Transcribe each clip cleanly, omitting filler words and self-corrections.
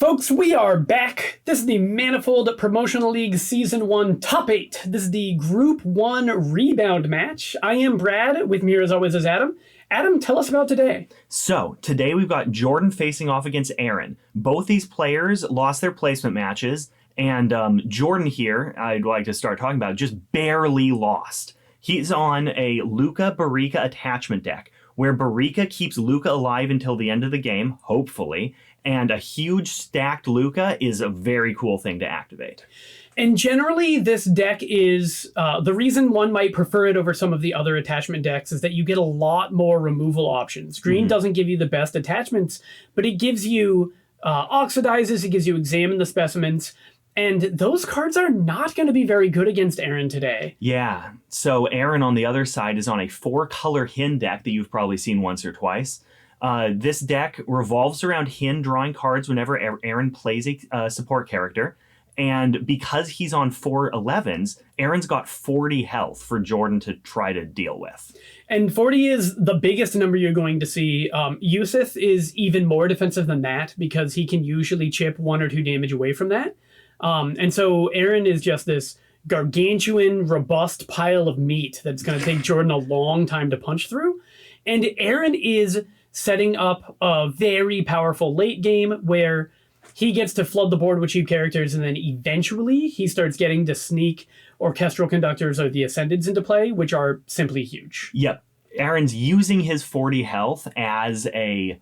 Folks, we are back. This is the Manifold Promotional League Season 1 Top 8. This is the Group 1 Rebound Match. I am Brad. With me here as always is Adam. Adam, tell us about today. So, today we've got Jordan facing off against Aaron. Both these players lost their placement matches, and Jordan here, I'd like to start talking about, just barely lost. He's on a Lucca Barica attachment deck, where Barica keeps Lucca alive until the end of the game, hopefully, and a huge stacked Lucca is a very cool thing to activate. And generally, this deck is, the reason one might prefer it over some of the other attachment decks is that you get a lot more removal options. Green doesn't give you the best attachments, but it gives you oxidizes, it gives you examine the specimens, and those cards are not going to be very good against Aaron today. Yeah, so Aaron on the other side is on a 4-color Hin deck that you've probably seen once or twice. This deck revolves around Hin drawing cards whenever Aaron plays a support character. And because he's on 4 11s, Aaron's got 40 health for Jordan to try to deal with. And 40 is the biggest number you're going to see. Yusuf is even more defensive than that because he can usually chip 1 or 2 damage away from that. And so Aaron is just this gargantuan, robust pile of meat that's going to take Jordan a long time to punch through. And Aaron is setting up a very powerful late game where he gets to flood the board with cheap characters, and then eventually he starts getting to sneak Orchestral Conductors or the Ascendeds into play, which are simply huge. Yep. Aaron's using his 40 health as a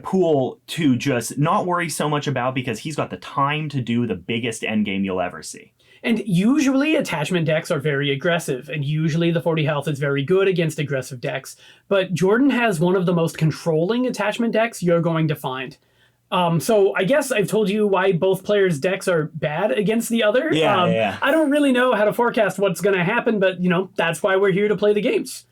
pool to just not worry so much about because he's got the time to do the biggest endgame you'll ever see. And usually attachment decks are very aggressive, and usually the 40 health is very good against aggressive decks. But Jordan has one of the most controlling attachment decks you're going to find. So I guess I've told you why both players' decks are bad against the other. Yeah. I don't really know how to forecast what's going to happen, but, that's why we're here to play the games.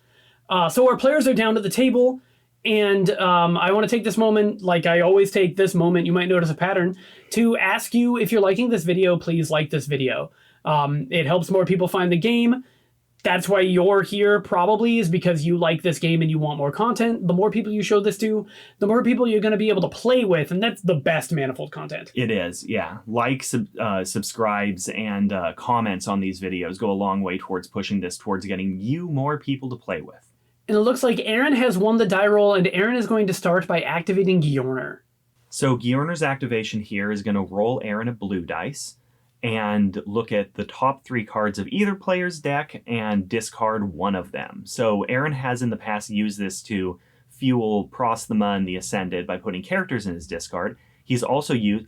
So our players are down at the table, and I want to take this moment, like I always take this moment, you might notice a pattern, to ask you if you're liking this video, please like this video. It helps more people find the game. That's why you're here, probably, is because you like this game and you want more content. The more people you show this to, the more people you're going to be able to play with, and that's the best Manifold content. It is, yeah. Likes, subscribes, and comments on these videos go a long way towards pushing this towards getting you more people to play with. And it looks like Aaron has won the die roll, and Aaron is going to start by activating Gjorner. So Gjorner's activation here is going to roll Aaron a blue dice and look at the top 3 cards of either player's deck and discard one of them. So Aaron has in the past used this to fuel Prosthema and the Ascended by putting characters in his discard. He's also using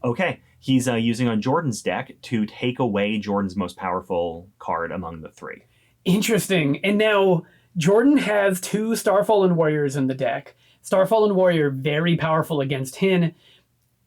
on Jordan's deck to take away Jordan's most powerful card among the 3. Interesting. And now Jordan has 2 Starfallen Warriors in the deck. Starfallen Warrior, very powerful against Hin.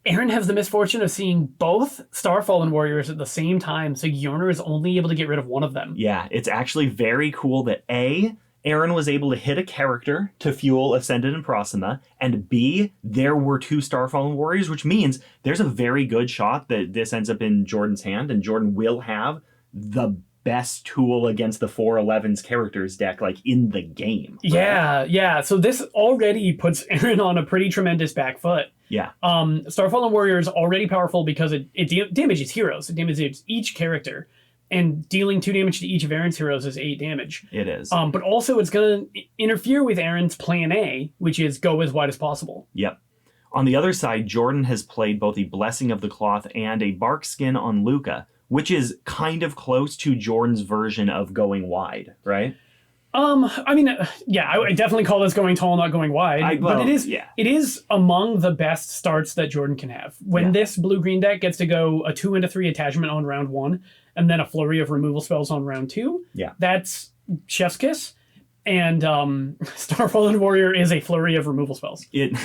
Aaron has the misfortune of seeing both Starfallen Warriors at the same time, so Gjorner is only able to get rid of one of them. Yeah, it's actually very cool that A, Aaron was able to hit a character to fuel Ascended and Proxima, and B, there were 2 Starfallen Warriors, which means there's a very good shot that this ends up in Jordan's hand, and Jordan will have the best tool against the 4-11's characters deck, like, in the game. Right? Yeah. So this already puts Aaron on a pretty tremendous back foot. Yeah. Starfallen Warrior is already powerful because it damages heroes. It damages each character. And dealing 2 damage to each of Aaron's heroes is 8 damage. It is. But also it's going to interfere with Aaron's plan A, which is go as wide as possible. Yep. On the other side, Jordan has played both a Blessing of the Cloth and a Bark Skin on Lucca, which is kind of close to Jordan's version of going wide, right? I definitely call this going tall, not going wide. But it is among the best starts that Jordan can have. When this blue-green deck gets to go a 2 and a 3 attachment on round 1, and then a flurry of removal spells on round 2, that's chef's kiss. And Starfallen Warrior is a flurry of removal spells. It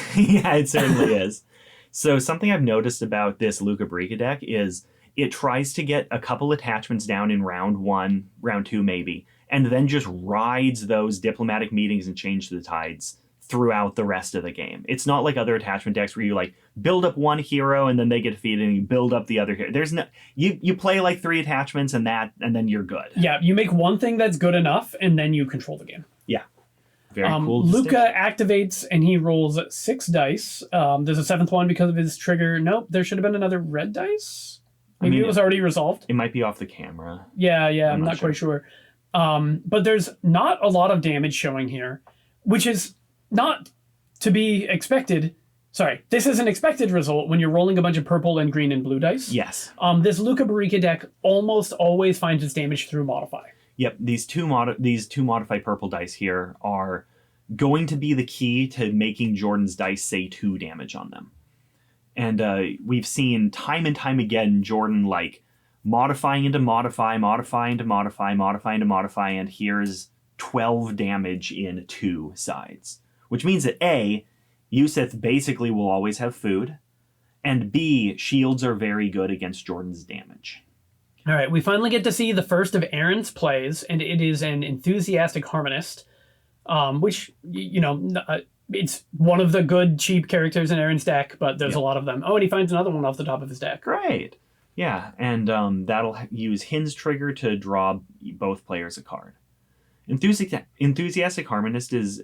certainly is. So something I've noticed about this Lucca Barica deck is it tries to get a couple attachments down in round 1, round 2 maybe, and then just rides those diplomatic meetings and change the tides throughout the rest of the game. It's not like other attachment decks where you build up one hero and then they get defeated and you build up the other hero. There's no you play 3 attachments and then you're good. Yeah, you make one thing that's good enough and then you control the game. Yeah. Very cool. Lucca activates and he rolls 6 dice. There's a 7th one because of his trigger. Nope, there should have been another red dice. Maybe it was already resolved. It might be off the camera. Yeah, I'm not quite sure. But there's not a lot of damage showing here, which is not to be expected. Sorry, this is an expected result when you're rolling a bunch of purple and green and blue dice. Yes. This Lucca Barica deck almost always finds its damage through modify. Yep, these two modify purple dice here are going to be the key to making Jordan's dice say 2 damage on them. And we've seen time and time again Jordan like modifying into modify, modifying to modify, modifying to modify, and here's 12 damage in 2 sides. Which means that A, Yusith basically will always have food, and B, shields are very good against Jordan's damage. All right, we finally get to see the first of Aaron's plays, and it is an Enthusiastic Harmonist, which, it's one of the good, cheap characters in Aaron's deck, but there's a lot of them. Oh, and he finds another one off the top of his deck. Great. Yeah, and that'll use Hin's trigger to draw both players a card. Enthusiastic Harmonist is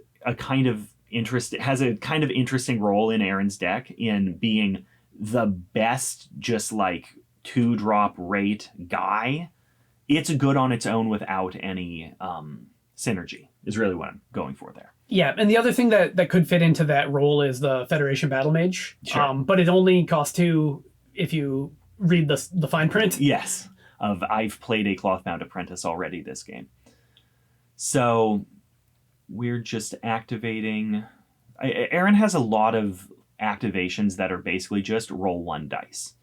has a kind of interesting role in Aaron's deck in being the best, just like 2-drop rate guy. It's good on its own without any synergy, is really what I'm going for there. Yeah, and the other thing that could fit into that role is the Federation Battle Mage. Sure. But it only costs 2 if you read the fine print. Yes. I've played a Clothbound Apprentice already this game. So we're just activating. Aaron has a lot of activations that are basically just roll 1 dice.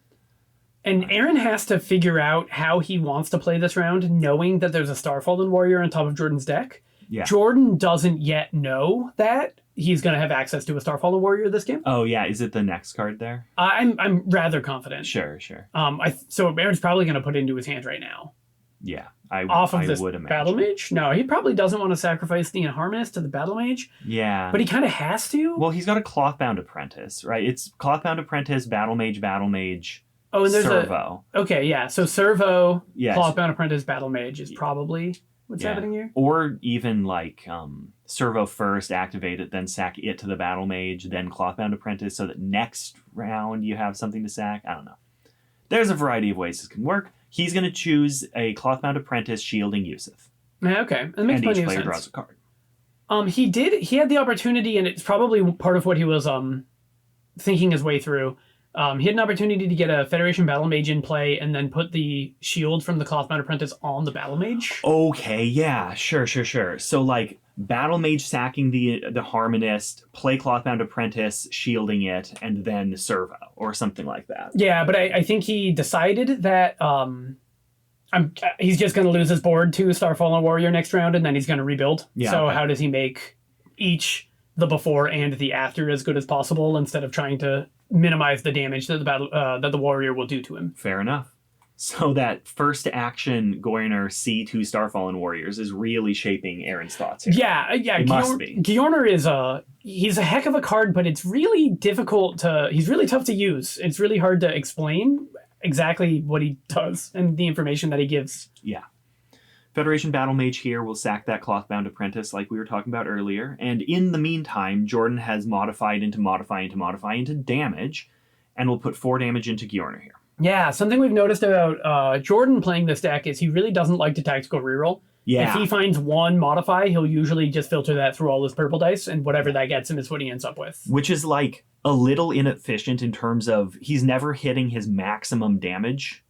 And Aaron has to figure out how he wants to play this round, knowing that there's a Starfallen Warrior on top of Jordan's deck. Yeah. Jordan doesn't yet know that he's going to have access to a Starfallen Warrior this game. Oh, yeah. Is it the next card there? I'm rather confident. Sure. So Aaron's probably going to put it into his hand right now. Yeah, I this would imagine. Battle Mage? No, he probably doesn't want to sacrifice the Harmonist to the Battle Mage. Yeah. But he kind of has to. Well, he's got a Clothbound Apprentice, right? It's Clothbound Apprentice, Battle Mage, Oh, and there's Servo. Okay, yeah. So Servo, yes. Clothbound Apprentice, Battle Mage is probably what's happening here. Or even like Servo first, activate it, then sack it to the Battle Mage, then Clothbound Apprentice, so that next round you have something to sack. I don't know. There's a variety of ways this can work. He's going to choose a Clothbound Apprentice shielding Yusith. Yeah, okay. That makes plenty of sense. And each player draws a card. He had the opportunity, and it's probably part of what he was thinking his way through. He had an opportunity to get a Federation Battle Mage in play and then put the shield from the Clothbound Apprentice on the Battle Mage. Okay, yeah, sure. So, like, Battle Mage sacking the Harmonist, play Clothbound Apprentice, shielding it, and then Servo, or something like that. Yeah, but I think he decided that he's just going to lose his board to Starfallen Warrior next round, and then he's going to rebuild. Yeah, so how does he make each, the before and the after, as good as possible, instead of trying to minimize the damage that the warrior will do to him? Fair enough. So that first action Goyner C2 Starfallen Warriors is really shaping Aaron's thoughts here. Yeah. It must be. Gyorner is he's a heck of a card, but it's really difficult he's really tough to use. It's really hard to explain exactly what he does and the information that he gives. Yeah. Federation Battle Mage here will sack that Clothbound Apprentice like we were talking about earlier. And in the meantime, Jordan has modified into damage, and will put 4 damage into Gyorner here. Yeah, something we've noticed about Jordan playing this deck is he really doesn't like to tactical reroll. Yeah. If he finds 1 modify, he'll usually just filter that through all his purple dice, and whatever that gets him is what he ends up with. Which is like a little inefficient in terms of he's never hitting his maximum damage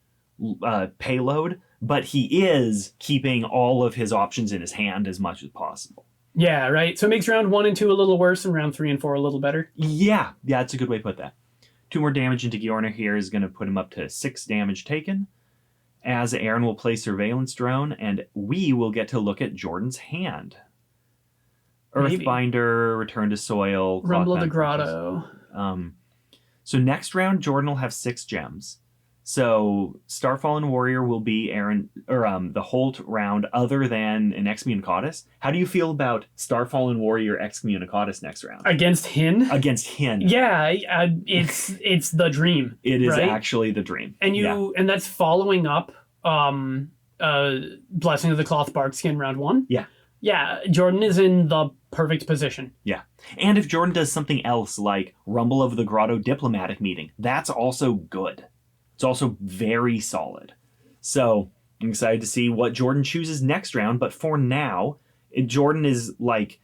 payload, but he is keeping all of his options in his hand as much as possible. Yeah, right? So it makes round 1 and 2 a little worse, and round 3 and 4 a little better. Yeah, that's a good way to put that. 2 more damage into Gyorner here is going to put him up to 6 damage taken. As Aaron will play Surveillance Drone, and we will get to look at Jordan's hand. Earthbinder, Return to Soil, Rumble of the Grotto. So next round, Jordan will have 6 gems. So Starfallen Warrior will be Aaron, or the Holt round, other than an Excommunicatus. How do you feel about Starfallen Warrior Excommunicatus next round? Against Hin? Against Hin. Yeah, it's the dream. It is right? actually the dream. And and that's following up Blessing of the Cloth Barkskin round 1. Yeah. Yeah, Jordan is in the perfect position. Yeah. And if Jordan does something else like Rumble of the Grotto diplomatic meeting, that's also good. It's also very solid. So I'm excited to see what Jordan chooses next round. But for now, Jordan is like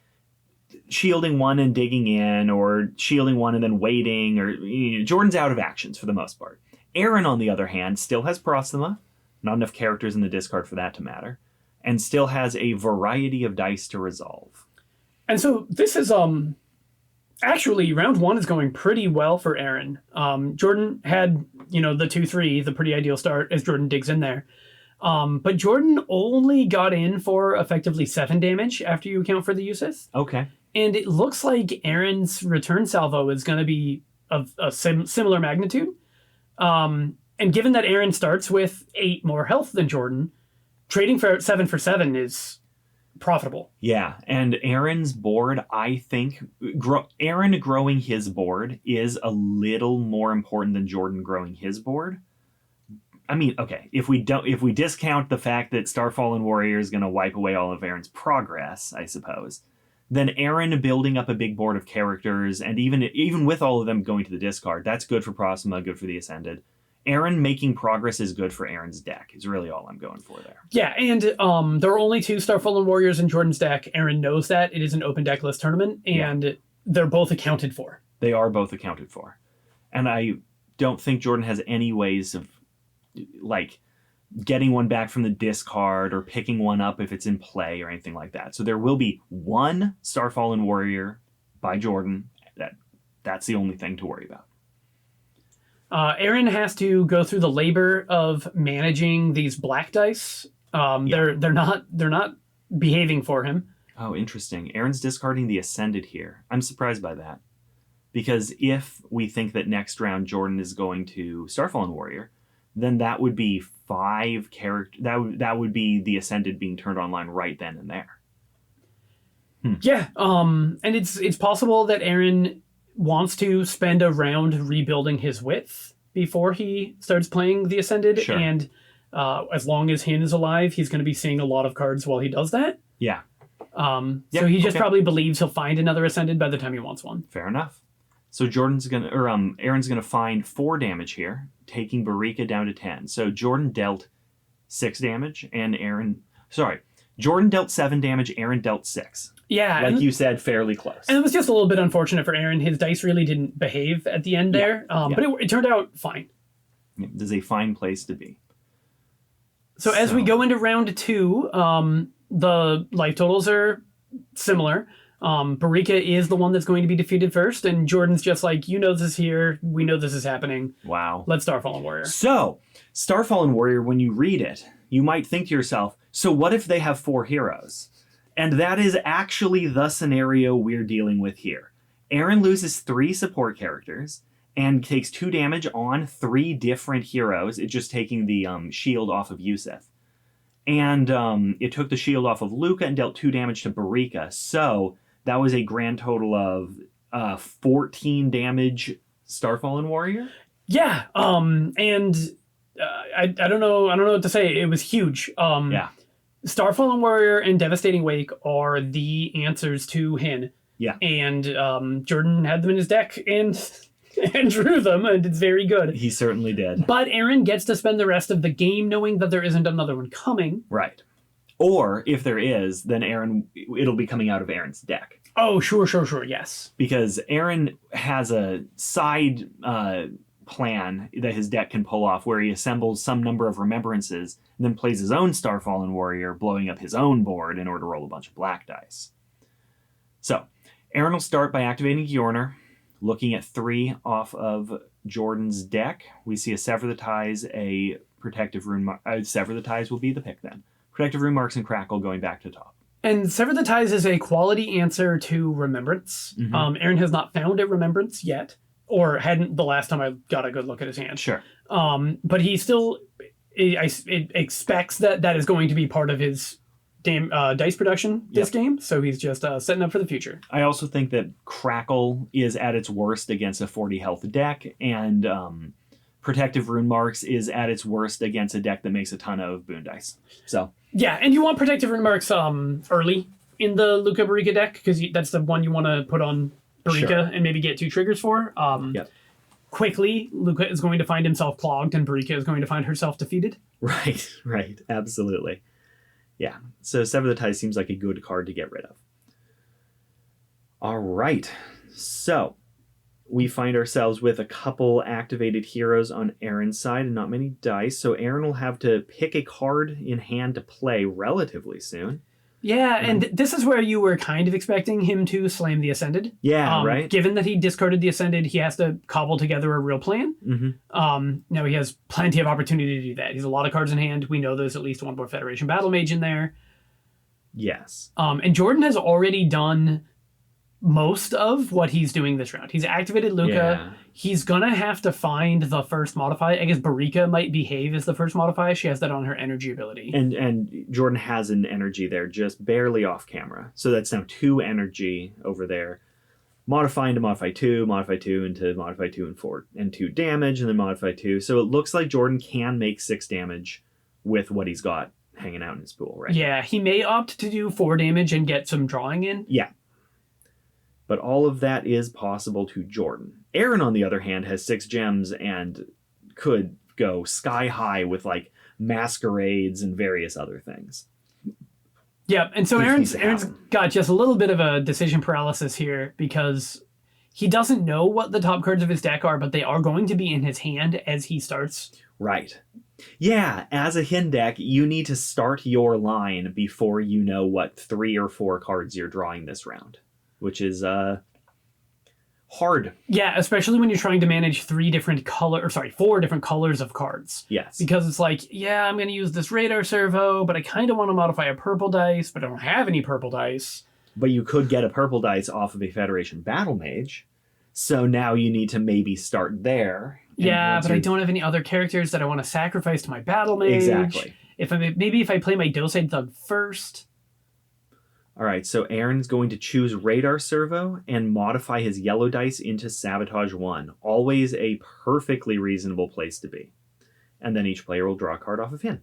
shielding one and digging in, or shielding one and then waiting, or Jordan's out of actions for the most part. Aaron, on the other hand, still has Proxima, not enough characters in the discard for that to matter, and still has a variety of dice to resolve. And so this is actually round one is going pretty well for Aaron. Jordan had, the 2-3, the pretty ideal start as Jordan digs in there. But Jordan only got in for effectively 7 damage after you account for the uses. Okay. And it looks like Aaron's return salvo is going to be of a similar magnitude. And given that Aaron starts with 8 more health than Jordan, trading for 7 is profitable. Yeah, and Aaron's board, I think, Aaron growing his board is a little more important than Jordan growing his board. I mean, okay, if we discount the fact that Starfallen Warrior is going to wipe away all of Aaron's progress, I suppose, then Aaron building up a big board of characters, and even with all of them going to the discard, that's good for Proxima, good for the Ascended. Aaron making progress is good for Aaron's deck, is really all I'm going for there. Yeah, and there are only 2 Starfallen Warriors in Jordan's deck. Aaron knows that. It is an open deck list tournament, and they're both accounted for. They are both accounted for. And I don't think Jordan has any ways of, like, getting one back from the discard or picking one up if it's in play or anything like that. So there will be one Starfallen Warrior by Jordan. That's the only thing to worry about. Aaron has to go through the labor of managing these black dice. They're not behaving for him. Oh, interesting. Aaron's discarding the Ascended here. I'm surprised by that. Because if we think that next round Jordan is going to Starfallen Warrior, then that would be 5 character. That would be the Ascended being turned online right then and there. Yeah. And it's possible that Aaron wants to spend a round rebuilding his width before he starts playing the Ascended. Sure. And as long as Hin is alive, he's going to be seeing a lot of cards while he does that. Yeah. So he just probably believes he'll find another Ascended by the time he wants one. Fair enough. So Aaron's gonna find 4 damage here, taking Barica down to 10. So Jordan dealt 6 damage, and Jordan dealt 7 damage. Aaron dealt 6. Yeah, like you said, fairly close. And it was just a little bit unfortunate for Aaron. His dice really didn't behave at the end there, but it turned out fine. It is a fine place to be. So as we go into round 2, the life totals are similar. Barica is the one that's going to be defeated first, and Jordan's just like, this is here, we know this is happening. Wow. Let's Starfallen Warrior. So, Starfallen Warrior, when you read it, you might think to yourself, so what if they have 4 heroes? And that is actually the scenario we're dealing with here. Aaron loses 3 support characters and takes 2 damage on 3 different heroes. It's just taking the shield off of Yusef. And it took the shield off of Lucca and dealt 2 damage to Barica. So that was a grand total of 14 damage Starfallen Warrior. Yeah, and I don't know what to say. It was huge. Yeah. Starfallen Warrior and Devastating Wake are the answers to Hin. Yeah. And Jordan had them in his deck and drew them, and it's very good. He certainly did. But Aaron gets to spend the rest of the game knowing that there isn't another one coming. Right. Or if there is, then it'll be coming out of Aaron's deck. Oh, sure, yes. Because Aaron has a side plan that his deck can pull off where he assembles some number of remembrances and then plays his own Starfallen Warrior, blowing up his own board in order to roll a bunch of black dice. So, Aaron will start by activating Gjornir, looking at 3 off of Jordan's deck. We see a Sever the Ties, a Protective Rune... Sever the Ties will be the pick then. Protective Rune Marks and Crackle going back to top. And Sever the Ties is a quality answer to Remembrance. Mm-hmm. Aaron has not found a Remembrance yet, or hadn't the last time I got a good look at his hand. Sure. But he still expects that is going to be part of his dice production this game, so he's just setting up for the future. I also think that Crackle is at its worst against a 40 health deck, and Protective Rune Marks is at its worst against a deck that makes a ton of boon dice. So yeah, and you want Protective Rune Marks early. in the Lucca Barica deck, because that's the one you want to put on Barica Sure. and maybe get 2 triggers for. Yep. Quickly, Lucca is going to find himself clogged, and Barica is going to find herself defeated. Right. Absolutely. Yeah. So Sever the Ties seems like a good card to get rid of. All right. So we find ourselves with a couple activated heroes on Aaron's side and not many dice. So Aaron will have to pick a card in hand to play relatively soon. Yeah, and this is where you were kind of expecting him to slam the Ascended. Yeah, right. Given that he discarded the Ascended, he has to cobble together a real plan. Mm-hmm. Now he has plenty of opportunity to do that. He's a lot of cards in hand. We know there's at least one more Federation Battle Mage in there. Yes. And Jordan has already done most of what he's doing this round. He's activated Lucca. Yeah. He's gonna have to find the first modifier. I guess Barica might behave as the first modifier. She has that on her energy ability. And Jordan has an energy there just barely off camera. So that's now 2 energy over there. Modifying to modify 2 into modify 2 and 4 and 2 damage, and then modify 2. So it looks like Jordan can make 6 damage with what he's got hanging out in his pool, right? Yeah, he may opt to do 4 damage and get some drawing in. Yeah. But all of that is possible to Jordan. Aaron, on the other hand, has 6 gems and could go sky high with like masquerades and various other things. Yeah, and so Which Aaron's needs to happen. got just a little bit of a decision paralysis here because he doesn't know what the top cards of his deck are, but they are going to be in his hand as he starts. Right. Yeah, as a hin deck, you need to start your line before you know what 3 or 4 cards you're drawing this round, which is hard. Yeah, especially when you're trying to manage 4 different colors of cards. Yes. Because it's like, yeah, I'm going to use this radar servo, but I kind of want to modify a purple dice, but I don't have any purple dice. But you could get a purple dice off of a Federation Battle Mage, so now you need to maybe start there. Yeah, but I don't have any other characters that I want to sacrifice to my battle mage. Exactly. If I play my Doside Thug first. All right, so Aaron's going to choose Radar Servo and modify his yellow dice into Sabotage 1. Always a perfectly reasonable place to be. And then each player will draw a card off of him.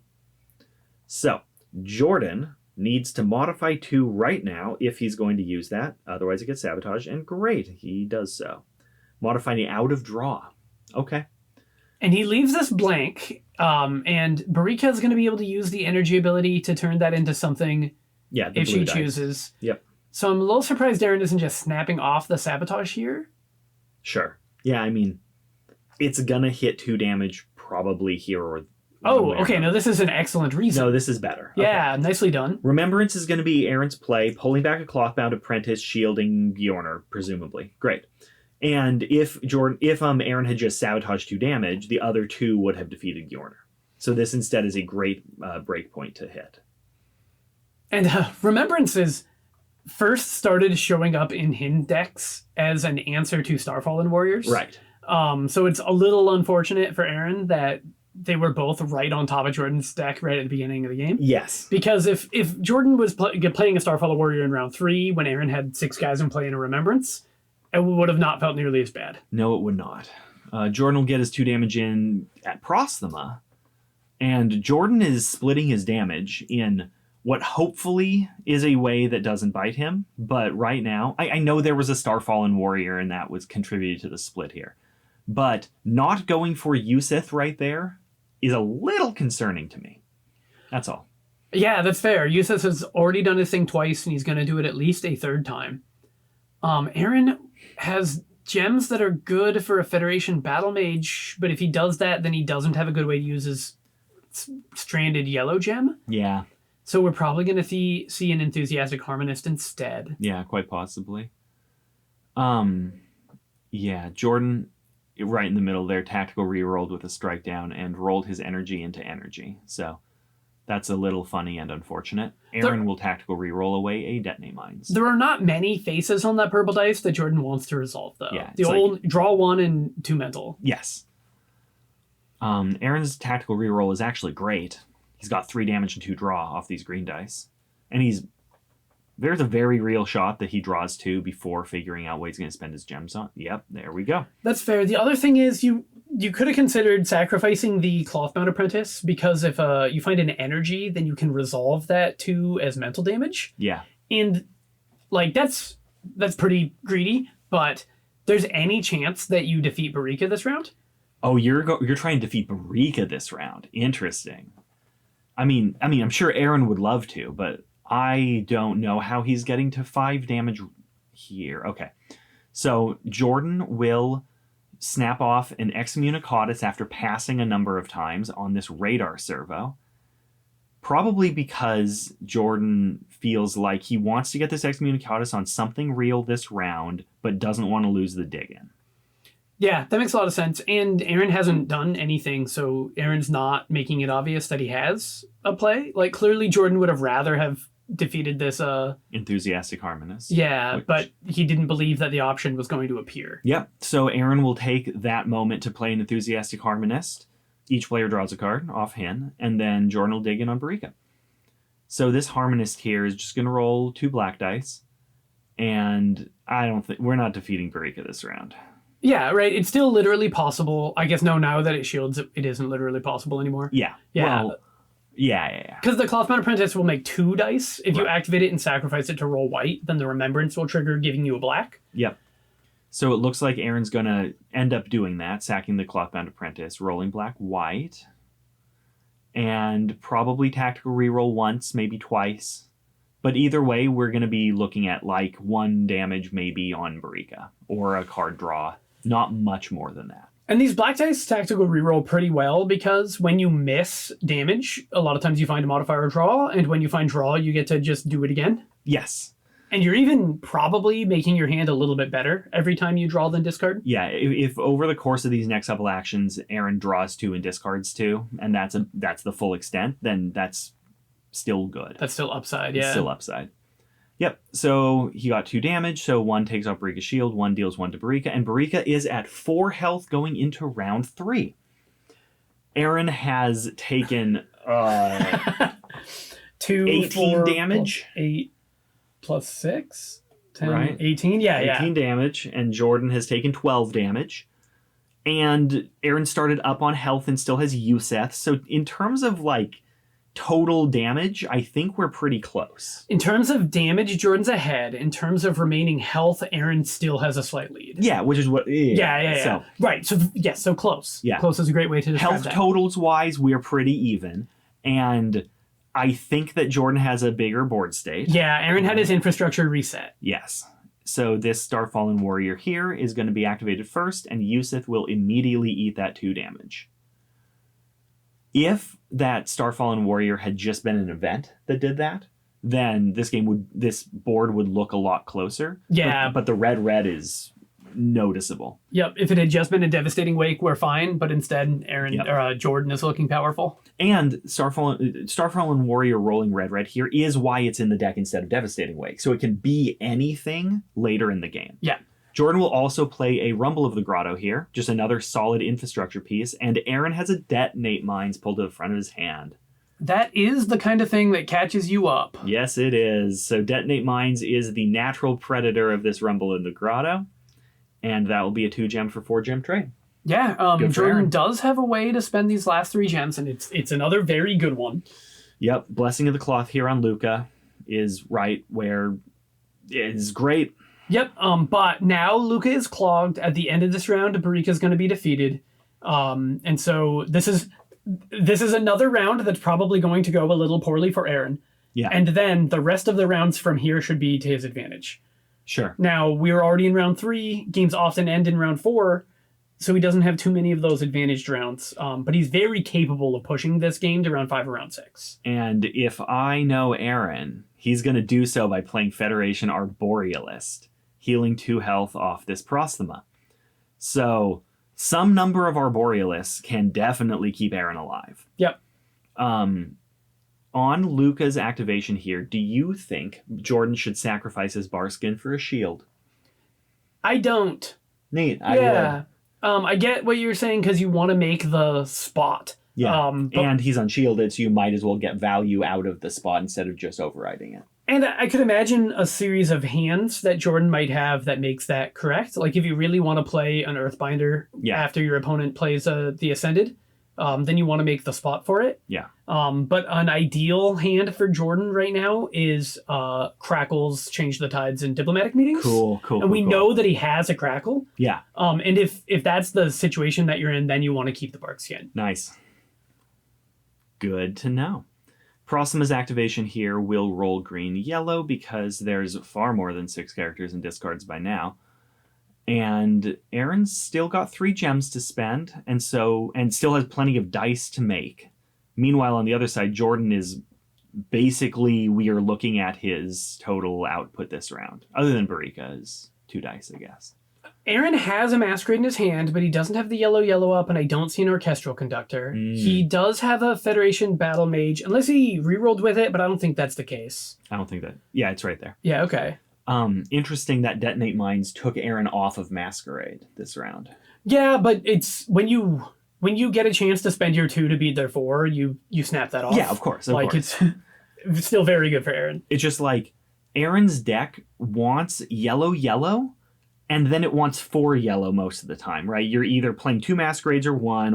So, Jordan needs to modify 2 right now if he's going to use that. Otherwise it gets sabotaged, and great, he does so. Modifying out of draw. Okay. And he leaves this blank, and Barica is going to be able to use the energy ability to turn that into something Yeah, the if blue she dice. chooses. Yep. So I'm a little surprised Aaron isn't just snapping off the sabotage here. Sure. Yeah, I mean, it's gonna hit 2 damage probably here or Oh, one way or okay. No, another. this is an excellent reason. No, this is better. Yeah, nicely done. Remembrance is going to be Aaron's play, pulling back a Clothbound Apprentice, shielding Bjorner, presumably. Great. And if Aaron had just sabotaged 2 damage, the other 2 would have defeated Bjorner. So this instead is a great break point to hit. And Remembrances first started showing up in Hin decks as an answer to Starfallen Warriors. Right. So it's a little unfortunate for Aaron that they were both right on top of Jordan's deck right at the beginning of the game. Yes. Because if Jordan was playing a Starfallen Warrior in round 3 when Aaron had 6 guys in play in a Remembrance, it would have not felt nearly as bad. No, it would not. Jordan will get his 2 damage in at Prosthema, and Jordan is splitting his damage in what hopefully is a way that doesn't bite him, but right now, I know there was a Starfallen Warrior and that was contributed to the split here, but not going for Yusith right there is a little concerning to me. That's all. Yeah, that's fair. Yusuf has already done his thing twice, and he's going to do it at least a 3rd time. Aaron has gems that are good for a Federation Battle Mage, but if he does that, then he doesn't have a good way to use his stranded yellow gem. Yeah. So we're probably going to see an Enthusiastic Harmonist instead. Yeah, quite possibly. Yeah, Jordan, right in the middle there, tactical re-rolled with a strike down and rolled his energy into energy. So that's a little funny and unfortunate. Aaron will tactical re-roll away a Detonate Mines. There are not many faces on that purple dice that Jordan wants to resolve, though. Yeah, the it's old draw 1 and 2 mental. Yes. Aaron's tactical re-roll is actually great. He's got 3 damage and 2 draw off these green dice. And there's a very real shot that he draws 2 before figuring out what he's going to spend his gems on. Yep, there we go. That's fair. The other thing is you could have considered sacrificing the Clothbound Apprentice, because if you find an energy, then you can resolve that 2 as mental damage. Yeah. And like that's pretty greedy, but there's any chance that you defeat Barica this round? Oh, you're trying to defeat Barica this round. Interesting. I mean, I'm sure Aaron would love to, but I don't know how he's getting to 5 damage here. Okay. So Jordan will snap off an Excommunicatus after passing a number of times on this radar servo. Probably because Jordan feels like he wants to get this Excommunicatus on something real this round, but doesn't want to lose the dig-in. Yeah, that makes a lot of sense. And Aaron hasn't done anything, so Aaron's not making it obvious that he has a play. Like, clearly Jordan would have rather have defeated this... Enthusiastic Harmonist. Yeah, but he didn't believe that the option was going to appear. Yep, so Aaron will take that moment to play an Enthusiastic Harmonist. Each player draws a card offhand, and then Jordan will dig in on Barica. So this Harmonist here is just going to roll 2 black dice, and I don't think... We're not defeating Barica this round. Yeah, right. It's still literally possible. I guess now that it shields, it isn't literally possible anymore. Yeah. Yeah. Well, yeah. Because the Clothbound Apprentice will make 2 dice. If you activate it and sacrifice it to roll white, then the Remembrance will trigger, giving you a black. Yep. So it looks like Aaron's going to end up doing that, sacking the Clothbound Apprentice, rolling black-white, and probably tactical reroll once, maybe twice. But either way, we're going to be looking at like 1 damage maybe on Barica, or a card draw. Not much more than that. And these black dice tactical reroll pretty well because when you miss damage, a lot of times you find a modifier draw, and when you find draw, you get to just do it again. Yes. And you're even probably making your hand a little bit better every time you draw than discard. Yeah, if over the course of these next couple actions, Aaron draws 2 and discards 2, and that's the full extent, then that's still good. That's still upside, yeah. It's still upside. Yep, so he got 2 damage, so 1 takes off Barica's shield, 1 deals 1 to Barica, and Barica is at 4 health going into round 3. Aaron has taken 18 damage. 8 plus 6? 10, right. 18? Yeah, 18 damage, and Jordan has taken 12 damage. And Aaron started up on health and still has Yuseth, so in terms of, like, total damage, I think we're pretty close. In terms of damage, Jordan's ahead. In terms of remaining health, Aaron still has a slight lead. Yeah, which is what... Yeah. So, right, so close. Yeah. Close is a great way to describe health that. totals-wise, we're pretty even. And I think that Jordan has a bigger board state. Yeah, Aaron had his infrastructure reset. Yes. So this Starfallen Warrior here is going to be activated first, and Yuseth will immediately eat that 2 damage. If that Starfallen Warrior had just been an event that did that, then this board would look a lot closer. Yeah. But the red is noticeable. Yep. If it had just been a Devastating Wake, we're fine. But instead, Jordan is looking powerful. And Starfallen Warrior rolling red here is why it's in the deck instead of Devastating Wake. So it can be anything later in the game. Yeah. Jordan will also play a Rumble of the Grotto here, just another solid infrastructure piece, and Aaron has a Detonate Mines pulled to the front of his hand. That is the kind of thing that catches you up. Yes, it is. So Detonate Mines is the natural predator of this Rumble of the Grotto, and that will be a 2-gem for 4-gem trade. Yeah, Jordan does have a way to spend these last 3 gems, and it's another very good one. Yep, Blessing of the Cloth here on Lucca is right where it's great. Yep, but now Lucca is clogged. At the end of this round, Barica is going to be defeated. And so this is another round that's probably going to go a little poorly for Aaron. Yeah. And then the rest of the rounds from here should be to his advantage. Sure. Now, we're already in round 3. Games often end in round 4, so he doesn't have too many of those advantaged rounds. But he's very capable of pushing this game to round 5 or round 6. And if I know Aaron, he's going to do so by playing Federation Arborealist, healing 2 health off this Prosthema. So some number of Arborealists can definitely keep Aaron alive. Yep. On Lucca's activation here, do you think Jordan should sacrifice his Barskin for a shield? I don't. Neat. Yeah. I get what you're saying because you want to make the spot. Yeah. And he's unshielded, so you might as well get value out of the spot instead of just overriding it. And I could imagine a series of hands that Jordan might have that makes that correct. Like if you really want to play an Earthbinder after your opponent plays the Ascended, then you want to make the spot for it. Yeah. But an ideal hand for Jordan right now is Crackles, Change the Tides, and Diplomatic Meetings. Cool. And we know that he has a Crackle. Yeah. And if that's the situation that you're in, then you want to keep the Bark Skin. Nice. Good to know. Proxima's activation here will roll green-yellow because there's far more than 6 characters and discards by now. And Aaron's still got 3 gems to spend, and still has plenty of dice to make. Meanwhile, on the other side, Jordan is basically, we are looking at his total output this round. Other than Barica's 2 dice, I guess. Aaron has a Masquerade in his hand, but he doesn't have the yellow up, and I don't see an Orchestral Conductor. He does have a Federation Battle Mage, unless he rerolled with it, but I don't think that's the case. I don't think that... Yeah, it's right there. Yeah, okay. Interesting that Detonate Mines took Aaron off of Masquerade this round. Yeah, but it's... When you get a chance to spend your 2 to beat their 4, you snap that off. Yeah, of course. It's still very good for Aaron. It's just like, Aaron's deck wants yellow, and then it wants 4 yellow most of the time, right? You're either playing 2 Masquerades or 1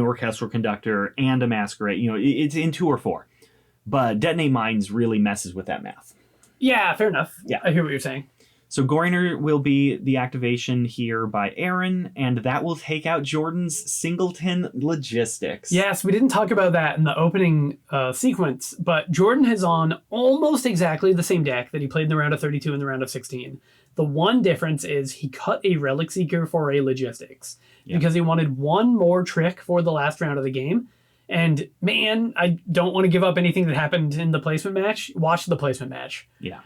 Orchestral Conductor and a Masquerade. You know, it's in 2 or 4. But Detonate Mines really messes with that math. Yeah, fair enough. Yeah. I hear what you're saying. So Goiner will be the activation here by Aaron, and that will take out Jordan's Singleton Logistics. Yes, we didn't talk about that in the opening sequence, but Jordan is on almost exactly the same deck that he played in the round of 32 and the round of 16. The one difference is he cut a Relic Seeker for a Logistics because he wanted one more trick for the last round of the game. And man, I don't want to give up anything that happened in the placement match. Watch the placement match. Yeah.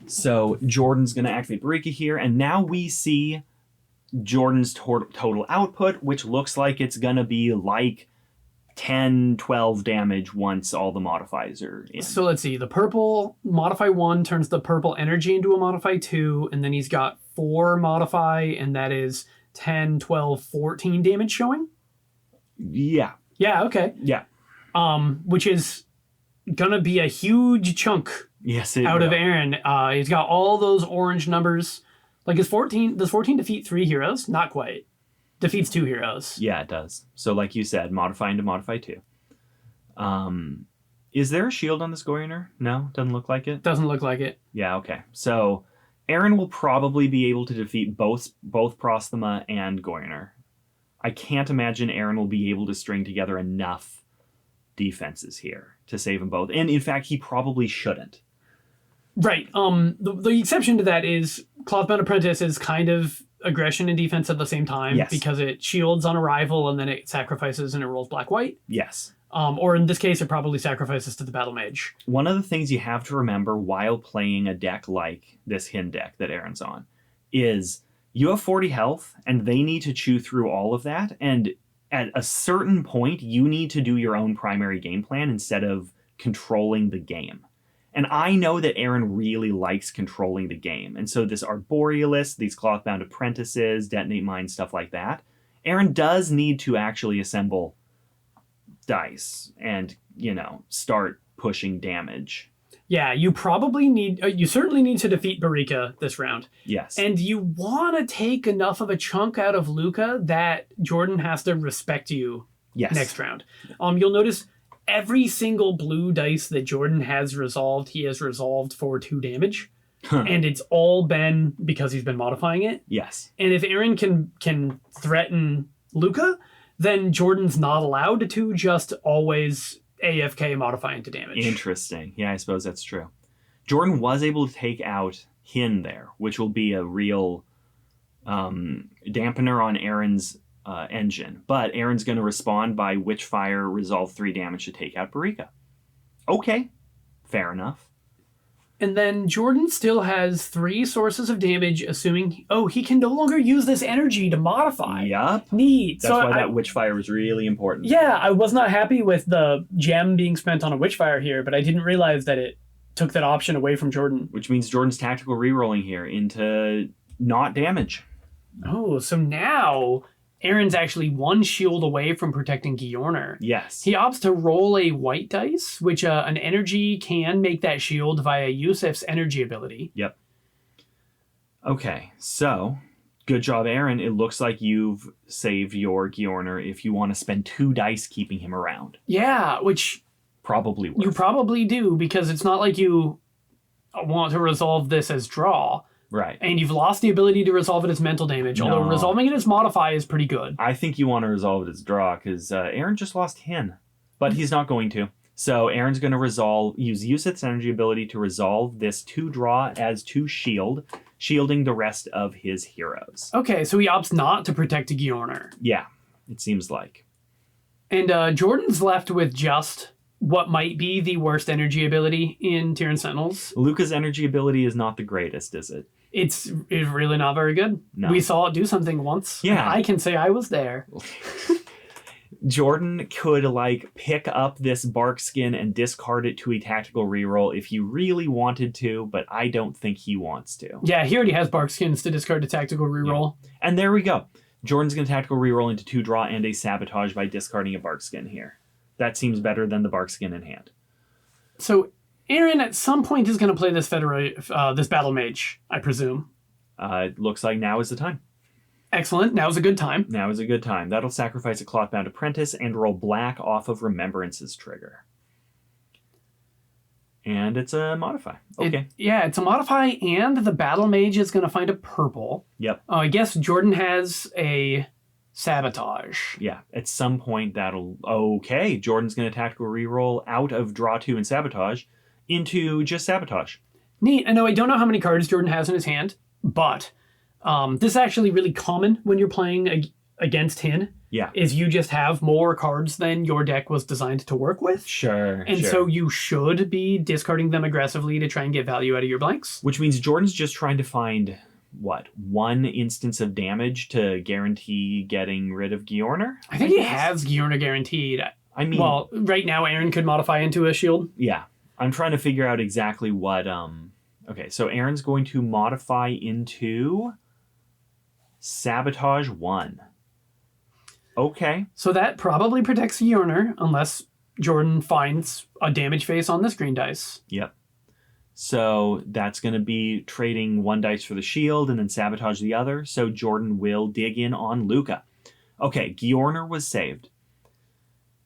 So Jordan's going to activate Barica here, and now we see Jordan's total output, which looks like it's going to be like 10, 12 damage once all the modifiers are in. So let's see. The purple Modify 1 turns the purple energy into a Modify 2, and then he's got 4 Modify, and that is 10, 12, 14 damage showing? Yeah. Yeah, okay. Yeah. Which is going to be a huge chunk. Yes, out of Aaron. He's got all those orange numbers. Like, does 14 defeat 3 heroes? Not quite. Defeats 2 heroes. Yeah, it does. So like you said, modifying to modify 2. Is there a shield on this Goiner? No? Doesn't look like it? Doesn't look like it. Yeah, okay. So Aaron will probably be able to defeat both Proxima and Goiner. I can't imagine Aaron will be able to string together enough defenses here to save them both. And in fact, he probably shouldn't. Right. The exception to that is Clothbound Apprentice is kind of aggression and defense at the same time because it shields on arrival and then it sacrifices and it rolls black-white. Yes. Or in this case, it probably sacrifices to the Battle Mage. One of the things you have to remember while playing a deck like this Hin deck that Aaron's on is you have 40 health and they need to chew through all of that. And at a certain point, you need to do your own primary game plan instead of controlling the game. And I know that Aaron really likes controlling the game. And so this Arborealist, these Clothbound Apprentices, Detonate Mines, stuff like that, Aaron does need to actually assemble dice and, start pushing damage. Yeah, you probably need... you certainly need to defeat Barica this round. Yes. And you want to take enough of a chunk out of Lucca that Jordan has to respect you next round. You'll notice... every single blue dice that Jordan has resolved, he has resolved for 2 damage. And it's all been because he's been modifying it. Yes. And if Aaron can threaten Lucca, then Jordan's not allowed to just always AFK modify into damage. Interesting. Yeah, I suppose that's true. Jordan was able to take out Hin there, which will be a real dampener on Aaron's engine, but Aaron's going to respond by Witchfire, resolve 3 damage to take out Barica. Okay, fair enough. And then Jordan still has 3 sources of damage, assuming, he can no longer use this energy to modify. Yup. Neat. That's why that Witchfire was really important. Yeah, I was not happy with the gem being spent on a Witchfire here, but I didn't realize that it took that option away from Jordan. Which means Jordan's tactical rerolling here into not damage. Oh, so now... Aaron's actually 1 shield away from protecting Giorner. Yes. He opts to roll a white dice, which an energy can make that shield via Yusuf's energy ability. Yep. Okay, so Good job, Aaron. It looks like you've saved your Giorner if you want to spend 2 dice keeping him around. Yeah, which Probably worth. you probably do, because it's not like you want to resolve this as draw. Right. And you've lost the ability to resolve it as mental damage, although No. resolving it as modify is pretty good. I think you want to resolve it as draw, because Aaron just lost Hin. But he's not going to. So Aaron's going to use Yusith's energy ability to resolve this 2 draw as 2 shield, shielding the rest of his heroes. Okay, so he opts not to protect a Giorner. Yeah, it seems like. And Jordan's left with just what might be the worst energy ability in Tyrant Sentinels. Lucca's energy ability is not the greatest, is it? It's really not very good. No. We saw it do something once. Yeah. I can say I was there. Jordan could, pick up this bark skin and discard it to a tactical reroll if he really wanted to, but I don't think he wants to. Yeah, he already has bark skins to discard a tactical reroll. Yeah. And there we go. Jordan's going to tactical reroll into 2 draw and a sabotage by discarding a bark skin here. That seems better than the bark skin in hand. So Aaron at some point is going to play this this Battle Mage, I presume. It looks like now is the time. Excellent. Now's a good time. Now is a good time. That'll sacrifice a Clothbound Apprentice and roll black off of Remembrance's trigger. And it's a modify. Okay. It's a modify, and the Battle Mage is going to find a purple. Yep. I guess Jordan has a sabotage. Yeah. At some point that'll... Okay. Jordan's going to tactical reroll out of draw 2 and sabotage into just sabotage. Neat. I know I don't know how many cards Jordan has in his hand, but this is actually really common when you're playing against Hin. Yeah. Is you just have more cards than your deck was designed to work with. Sure. And so you should be discarding them aggressively to try and get value out of your blanks. Which means Jordan's just trying to find, 1 instance of damage to guarantee getting rid of Giorner? I think he has Giorner guaranteed. I mean... Well, right now Aaron could modify into a shield. Yeah. I'm trying to figure out exactly what... Okay, so Aaron's going to modify into... Sabotage 1. Okay. So that probably protects Giorner, unless Jordan finds a damage face on this green dice. Yep. So that's going to be trading 1 dice for the shield and then sabotage the other. So Jordan will dig in on Lucca. Okay, Giorner was saved.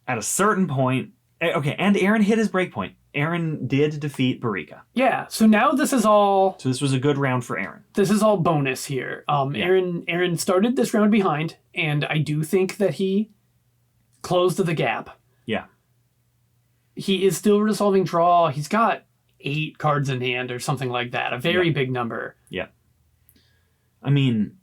At a certain point... Okay, and Aaron hit his breakpoint. Aaron did defeat Barica. Yeah, so now this is all... So this was a good round for Aaron. This is all bonus here. Aaron started this round behind, and I do think that he closed the gap. Yeah. He is still resolving draw. He's got 8 cards in hand or something like that. A very big number. Yeah. I mean...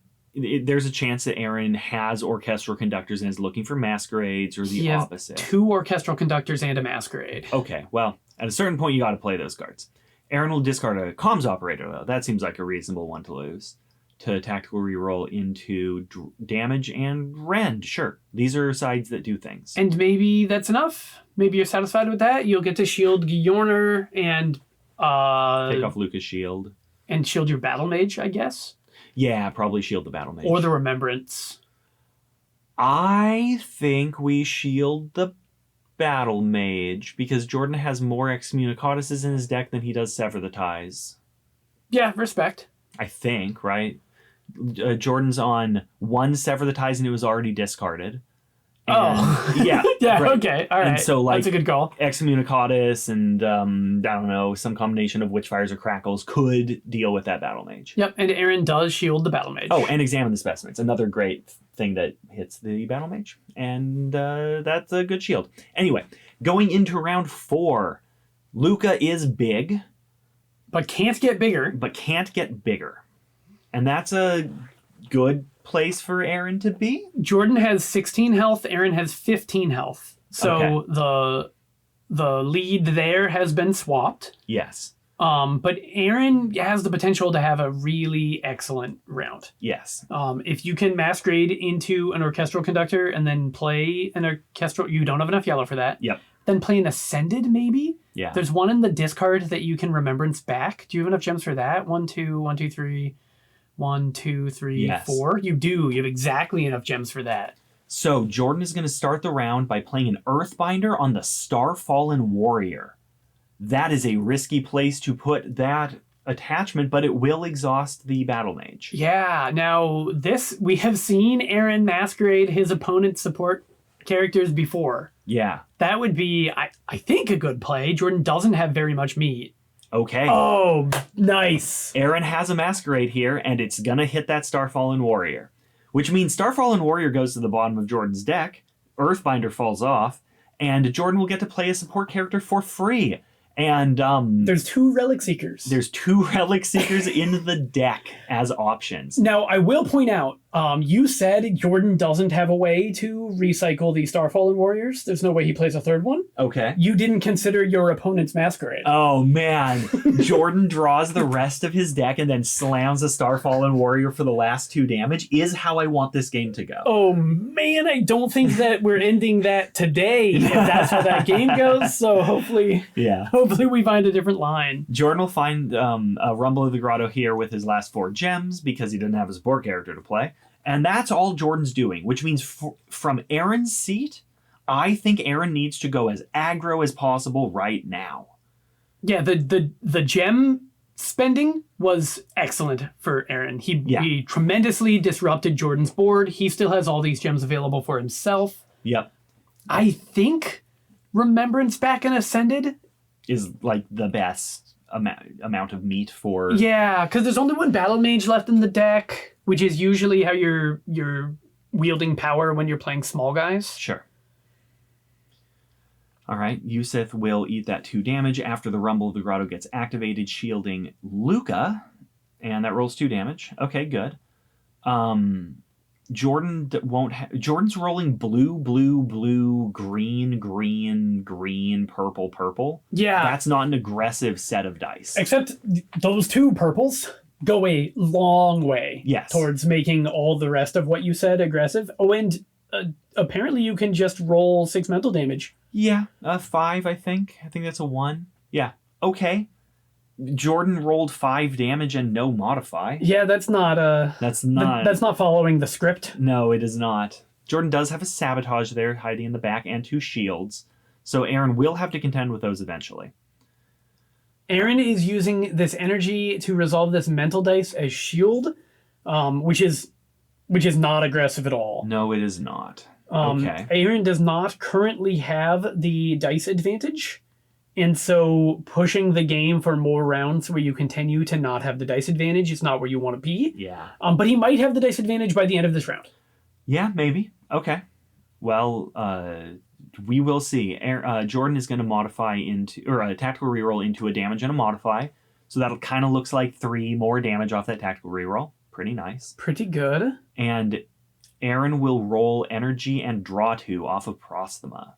There's a chance that Aaron has orchestral conductors and is looking for masquerades, or the opposite. 2 orchestral conductors and a masquerade. Okay, well, at a certain point you got to play those cards. Aaron will discard a comms operator, though. That seems like a reasonable one to lose. To tactical reroll into damage and rend. Sure, these are sides that do things. And maybe that's enough. Maybe you're satisfied with that. You'll get to shield Giorner and... Take off Lucca's shield. And shield your Battle Mage, I guess. Yeah, probably shield the Battle Mage. Or the Remembrance. I think we shield the Battle Mage because Jordan has more Excommunicatuses in his deck than he does Sever the Ties. Yeah, respect. I think, right? Jordan's on 1 Sever the Ties and it was already discarded. And, yeah. Yeah, right. okay. All right. And so, that's a good call. Excommunicatus and, I don't know, some combination of Witchfires or Crackles could deal with that Battle Mage. Yep, and Aaron does shield the Battle Mage. Oh, and Examine the Specimens. Another great thing that hits the Battle Mage. And that's a good shield. Anyway, going into round 4, Lucca is big. But can't get bigger. And that's a good place for Aaron to be. Jordan has 16 health, Aaron has 15 health. So okay. the lead there has been swapped. Yes. But Aaron has the potential to have a really excellent round. Yes. If you can masquerade into an orchestral conductor and then play an orchestral... You don't have enough yellow for that. Yep. Then play an Ascended, maybe? Yeah. There's one in the discard that you can Remembrance back. Do you have enough gems for that? 1, 2, 1, 2, 3... 1, 2, 3, yes. 4. You do. You have exactly enough gems for that. So Jordan is going to start the round by playing an Earthbinder on the Starfallen Warrior. That is a risky place to put that attachment, but it will exhaust the Battle Mage. Yeah, now this, we have seen Aaron masquerade his opponent's support characters before. Yeah. That would be, I think, a good play. Jordan doesn't have very much meat. Okay. Oh, nice. Aaron has a Masquerade here, and it's gonna hit that Starfallen Warrior. Which means Starfallen Warrior goes to the bottom of Jordan's deck, Earthbinder falls off, and Jordan will get to play a support character for free. And there's 2 Relic Seekers. There's 2 Relic Seekers in the deck as options. Now, I will point out, you said Jordan doesn't have a way to recycle the Starfallen Warriors. There's no way he plays a 3rd one. Okay. You didn't consider your opponent's Masquerade. Oh, man. Jordan draws the rest of his deck and then slams a Starfallen Warrior for the last 2 damage is how I want this game to go. Oh, man, I don't think that we're ending that today if that's how that game goes. So hopefully we find a different line. Jordan will find a Rumble of the Grotto here with his last 4 gems because he doesn't have a support character to play. And that's all Jordan's doing, which means from Aaron's seat, I think Aaron needs to go as aggro as possible right now. Yeah, the gem spending was excellent for Aaron. He tremendously disrupted Jordan's board. He still has all these gems available for himself. Yep. I think Remembrance back and Ascended is like the best amount of meat for... Yeah, because there's only 1 Battle Mage left in the deck, which is usually how you're wielding power when you're playing small guys. Sure. All right, Yusith will eat that 2 damage after the Rumble of the Grotto gets activated, shielding Lucca, and that rolls 2 damage. Okay, good. Jordan's rolling blue, blue, blue, green, green, green, purple, purple. Yeah. That's not an aggressive set of dice. Except those 2 purples go a long way towards making all the rest of what you said aggressive. Oh, and apparently you can just roll 6 mental damage. Yeah, 5, I think. I think that's a 1. Yeah, okay. Jordan rolled 5 damage and no modify. Yeah, that's not That's not following the script. No, it is not. Jordan does have a Sabotage there hiding in the back and 2 shields. So Aaron will have to contend with those eventually. Aaron is using this energy to resolve this mental dice as shield, which is not aggressive at all. No, it is not. Okay. Aaron does not currently have the dice advantage, and so pushing the game for more rounds where you continue to not have the dice advantage is not where you want to be. Yeah. But he might have the dice advantage by the end of this round. Yeah, maybe. Okay. Well, we will see. Jordan is going to modify into, or a tactical reroll into a damage and a modify. So that kind of looks like 3 more damage off that tactical reroll. Pretty nice. Pretty good. And Aaron will roll energy and draw 2 off of Prosthema.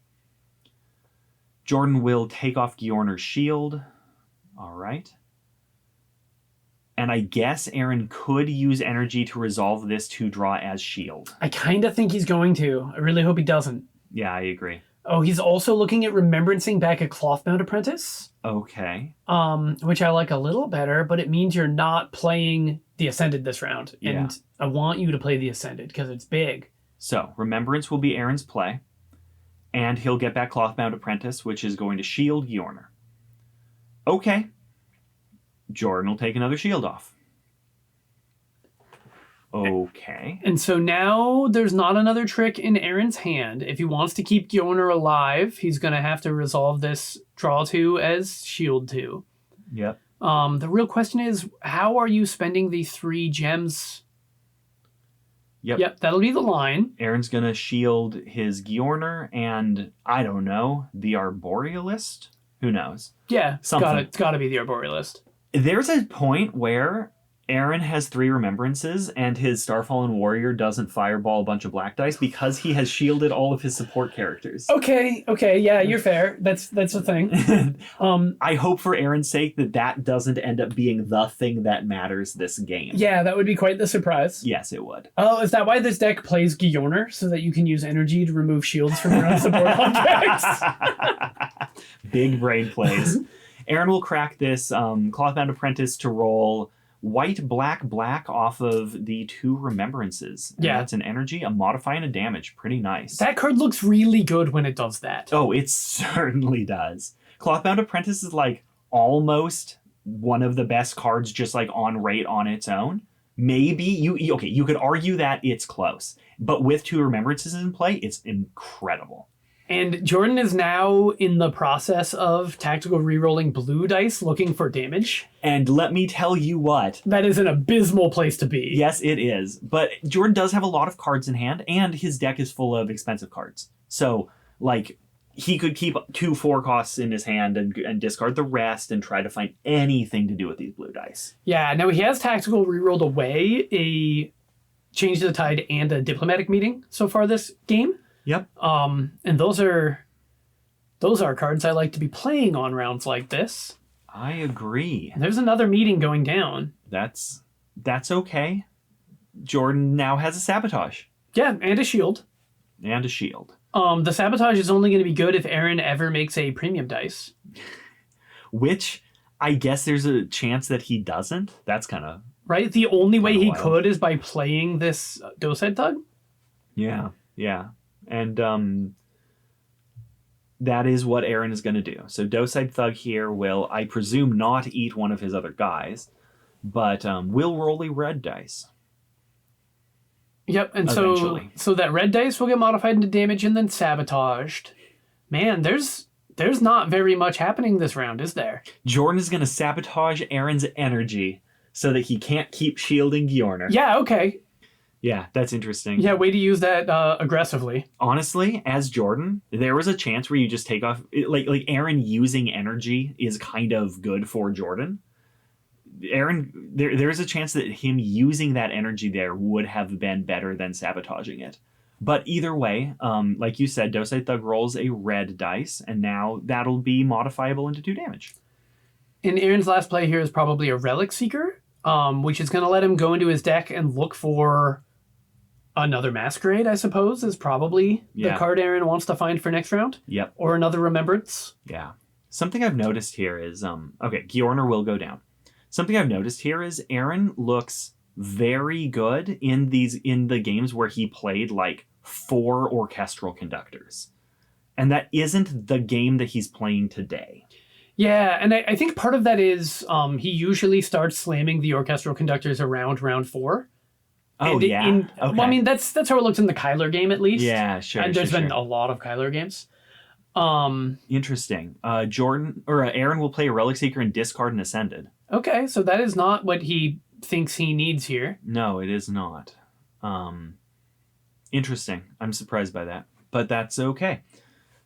Jordan will take off Gjorner's shield. All right. And I guess Aaron could use energy to resolve this to draw as shield. I kind of think he's going to. I really hope he doesn't. Yeah, I agree. Oh, he's also looking at remembrancing back a Clothbound Apprentice. Okay. Which I like a little better, but it means you're not playing the Ascended this round. Yeah. And I want you to play the Ascended because it's big. So, Remembrance will be Aaron's play. And he'll get back Clothbound Apprentice, which is going to shield Gjorner. Okay. Jordan will take another shield off. Okay. And so now there's not another trick in Aaron's hand. If he wants to keep Gjorner alive, he's going to have to resolve this draw 2 as shield 2. Yep. The real question is, how are you spending the 3 gems? Yep, that'll be the line. Aaron's going to shield his Gjorner and, I don't know, the Arborealist? Who knows? Yeah, Something. it's got to be the Arborealist. There's a point where Aaron has 3 Remembrances and his Starfallen Warrior doesn't fireball a bunch of black dice because he has shielded all of his support characters. Okay, yeah, you're fair. That's a thing. I hope for Aaron's sake that doesn't end up being the thing that matters this game. Yeah, that would be quite the surprise. Yes, it would. Oh, is that why this deck plays Gjorner? So that you can use energy to remove shields from your own support objects? Big brain plays. Aaron will crack this Clothbound Apprentice to roll white, black, black off of the 2 Remembrances. And that's an energy, a modify, and a damage. Pretty nice. That card looks really good when it does that. Oh, it certainly does. Clothbound Apprentice is like almost one of the best cards just like on rate on its own. Maybe you could argue that it's close, but with 2 Remembrances in play, it's incredible. And Jordan is now in the process of tactical rerolling blue dice looking for damage. And let me tell you what. That is an abysmal place to be. Yes, it is. But Jordan does have a lot of cards in hand, and his deck is full of expensive cards. So, like, he could keep 2 4 costs in his hand and discard the rest and try to find anything to do with these blue dice. Yeah, now he has tactical rerolled away a Change the Tide and a Diplomatic Meeting so far this game. Yep. And those are cards I like to be playing on rounds like this. I agree. And there's another meeting going down. That's okay. Jordan now has a Sabotage. Yeah, and a shield. And a shield. The Sabotage is only going to be good if Aaron ever makes a premium dice. Which I guess there's a chance that he doesn't. That's kind of... Right? The only way he wild. could is by playing this Doside Thug? Yeah. And that is what Aaron is going to do. So Doside Thug here will, I presume, not eat one of his other guys, but will roll a red dice. Yep, and Eventually. so that red dice will get modified into damage and then sabotaged. Man, there's not very much happening this round, is there? Jordan is going to sabotage Aaron's energy so that he can't keep shielding Gjorner. Yeah, okay. Yeah, that's interesting. Yeah, way to use that aggressively. Honestly, as Jordan, there was a chance where you just take off... Like Aaron using energy is kind of good for Jordan. Aaron, there's a chance that him using that energy there would have been better than sabotaging it. But either way, like you said, Doside Thug rolls a red dice, and now that'll be modifiable into 2 damage. And Aaron's last play here is probably a Relic Seeker, which is going to let him go into his deck and look for another Masquerade, I suppose, is probably the card Aaron wants to find for next round. Yep. Or another Remembrance. Yeah. Something I've noticed here is, okay, Gjorner will go down. Something I've noticed here is Aaron looks very good in the games where he played like 4 orchestral conductors. And that isn't the game that he's playing today. Yeah, and I think part of that is he usually starts slamming the orchestral conductors around round 4. Oh, and yeah? Okay. Well, I mean, that's how it looks in the Kyler game, at least. Yeah, sure. And there's been a lot of Kyler games. Interesting. Aaron will play a Relic Seeker and discard an Ascended. Okay, so that is not what he thinks he needs here. No, it is not. Interesting. I'm surprised by that, but that's okay.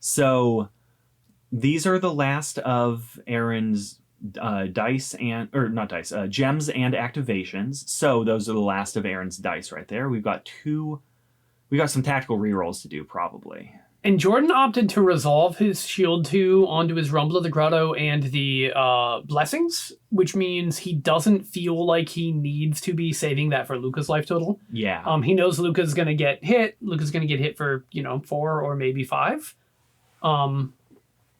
So these are the last of Aaron's gems and activations. So those are the last of Aaron's dice right there. We've got some tactical rerolls to do probably. And Jordan opted to resolve his Shield 2 onto his Rumble of the Grotto and the Blessings, which means he doesn't feel like he needs to be saving that for Lucca's life total. Yeah. He knows Lucca's going to get hit. Lucca's going to get hit for, 4 or maybe 5.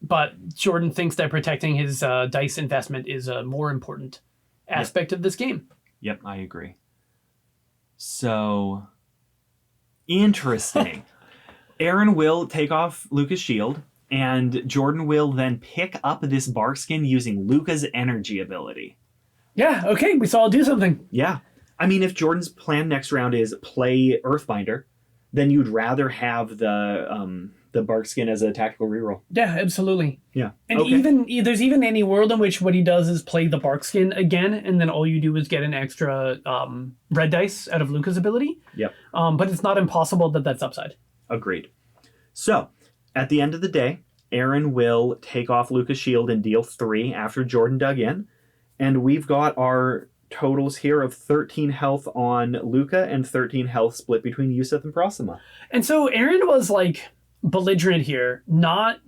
But Jordan thinks that protecting his dice investment is a more important aspect of this game. Yep, I agree. So, interesting. Aaron will take off Lucca's shield, and Jordan will then pick up this Barkskin using Lucca's energy ability. Yeah, okay, we saw it do something. Yeah. I mean, if Jordan's plan next round is play Earthbinder, then you'd rather have the Barkskin as a tactical reroll. Yeah, absolutely. Yeah. And there's even any world in which what he does is play the Barkskin again, and then all you do is get an extra red dice out of Lucca's ability. Yep. But it's not impossible that that's upside. Agreed. So, at the end of the day, Aaron will take off Lucca's shield and deal 3 after Jordan dug in. And we've got our totals here of 13 health on Lucca and 13 health split between Yusuf and Proxima. And so Aaron was like belligerent here, not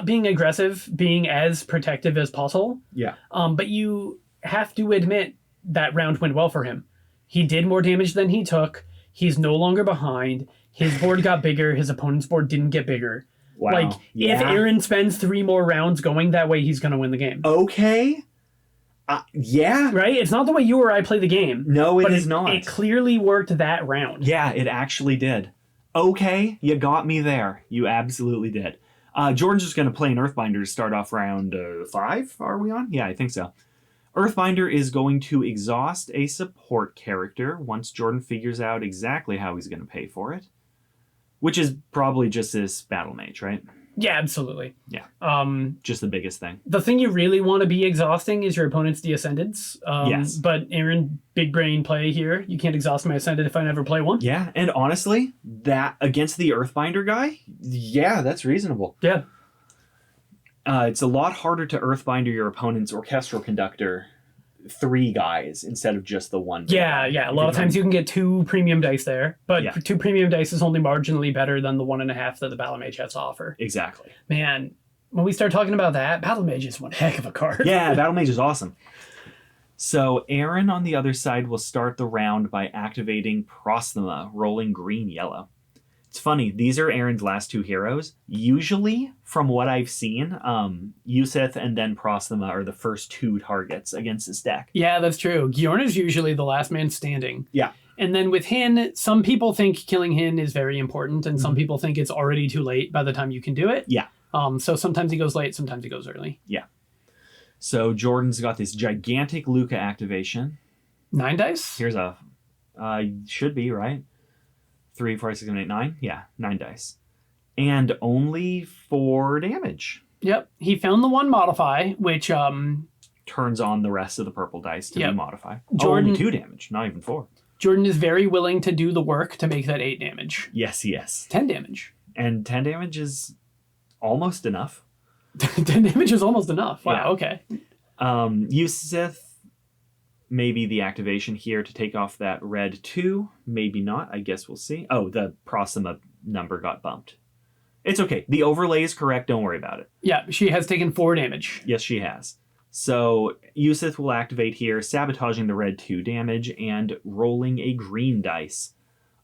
being aggressive, being as protective as possible. Yeah. But you have to admit that round went well for him. He did more damage than he took. He's no longer behind. His board got bigger. His opponent's board didn't get bigger. Wow. Like, if Aaron spends 3 more rounds going that way, he's going to win the game. Okay. Yeah. Right? It's not the way you or I play the game. No, it is not. It clearly worked that round. Yeah, it actually did. Okay, you got me there. You absolutely did. Jordan's just going to play an Earthbinder to start off round 5, are we on? Yeah, I think so. Earthbinder is going to exhaust a support character once Jordan figures out exactly how he's going to pay for it, which is probably just this Battle Mage, right? Yeah, absolutely. Yeah. Just the biggest thing. The thing you really want to be exhausting is your opponent's Ascendants. Yes. But Aaron, big brain play here. You can't exhaust my Ascendant if I never play one. Yeah, and honestly, that against the Earthbinder guy, yeah, that's reasonable. Yeah. It's a lot harder to Earthbinder your opponent's Orchestral Conductor 3 guys instead of just the one. Yeah. A lot of times you can get 2 premium dice there, but 2 premium dice is only marginally better than the 1.5 that the Battle Mage has to offer. Exactly. Man, when we start talking about that, Battle Mage is one heck of a card. Yeah, Battle Mage is awesome. So Aaron on the other side will start the round by activating Prosthema, rolling green-yellow. It's funny, these are Aaron's last 2 heroes. Usually, from what I've seen, Yusith and then Prosthema are the first 2 targets against this deck. Yeah, that's true. Gjorn is usually the last man standing. Yeah. And then with Hin, some people think killing Hin is very important, and some people think it's already too late by the time you can do it. Yeah. So sometimes he goes late, sometimes he goes early. Yeah. So Jordan's got this gigantic Lucca activation. 9 dice? Here's a... should be, right? 3, 4, 6, 7, 8, 9? Yeah, 9 dice. And only 4 damage. Yep. He found the 1 modify, which... turns on the rest of the purple dice to be modified. Jordan, only 2 damage, not even 4. Jordan is very willing to do the work to make that 8 damage. Yes, yes. 10 damage. And 10 damage is almost enough. 10 damage is almost enough. Wow, okay. Yusith, maybe the activation here to take off that red 2. Maybe not. I guess we'll see. Oh, the Prosima number got bumped. It's okay. The overlay is correct. Don't worry about it. Yeah, she has taken 4 damage. Yes, she has. So Yusith will activate here, sabotaging the red 2 damage and rolling a green dice.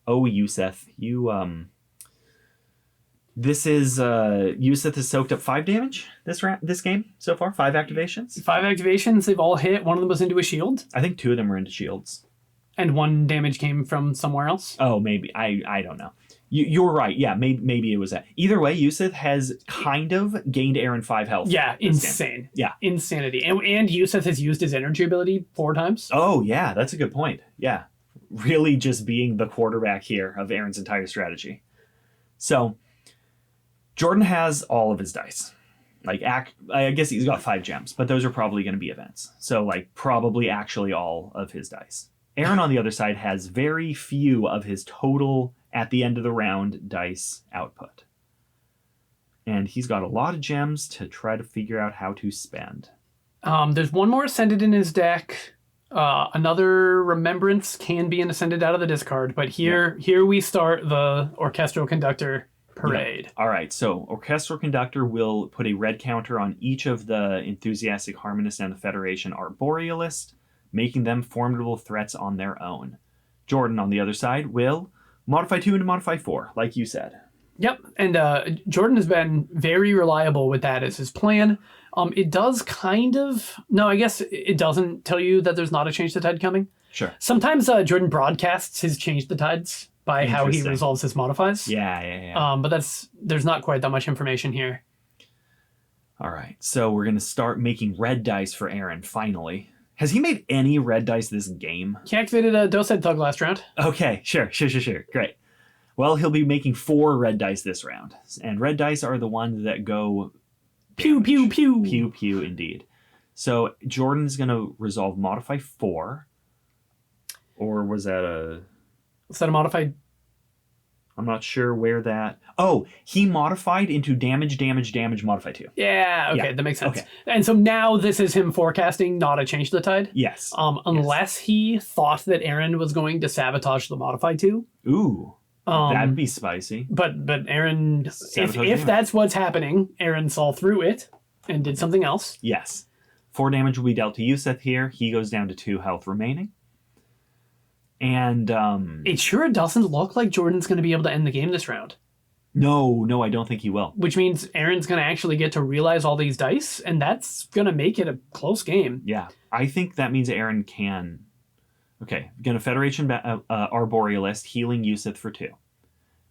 Oh, Yusith, you this is Yusith has soaked up 5 damage this game so far. 5 activations. 5 activations. They've all hit. One of them was into a shield. I think 2 of them were into shields. And 1 damage came from somewhere else. Oh, maybe. I don't know. You're right. Yeah, maybe it was that. Either way, Yusith has kind of gained Aaron 5 health. Yeah, insane. Yeah. Insanity. And Yusith has used his energy ability 4 times. Oh, yeah, that's a good point. Yeah. Really just being the quarterback here of Aaron's entire strategy. So, Jordan has all of his dice. I guess he's got 5 gems, but those are probably going to be events. So, probably actually all of his dice. Aaron, on the other side, has very few of his total at the end of the round dice output. And he's got a lot of gems to try to figure out how to spend. There's 1 more Ascended in his deck. Another Remembrance can be an Ascended out of the discard, but here we start the Orchestral Conductor parade. Yep. All right, so Orchestral Conductor will put a red counter on each of the Enthusiastic Harmonist and the Federation Arborealist, making them formidable threats on their own. Jordan, on the other side, will modify 2 into modify 4, like you said. Yep, and Jordan has been very reliable with that as his plan. It does kind of... No, I guess it doesn't tell you that there's not a Change the Tide coming. Sure. Sometimes Jordan broadcasts his Change the Tides by how he resolves his modifies. Yeah. But there's not quite that much information here. All right, so we're going to start making red dice for Aaron, finally. Has he made any red dice this game? He activated a Dosed Thug last round. Okay, sure. Great. Well, he'll be making 4 red dice this round. And red dice are the ones that go... Pew, pew, pew. Pew, pew, indeed. So Jordan's going to resolve modify 4. Or was that a... Is that a modified? I'm not sure where that... Oh, he modified into damage, modify 2. Yeah, okay, that makes sense. Okay. And so now this is him forecasting not a Change the Tide? Yes. Unless he thought that Aaron was going to sabotage the modify 2. Ooh, that'd be spicy. But Aaron, if that's what's happening, Aaron saw through it and did something else. Yes. 4 damage will be dealt to Yusith here. He goes down to 2 health remaining. And it sure doesn't look like Jordan's going to be able to end the game this round. No, I don't think he will. Which means Aaron's going to actually get to realize all these dice, and that's going to make it a close game. Yeah, I think that means Aaron can... Okay, going to Federation Arborealist, healing Yusith for 2.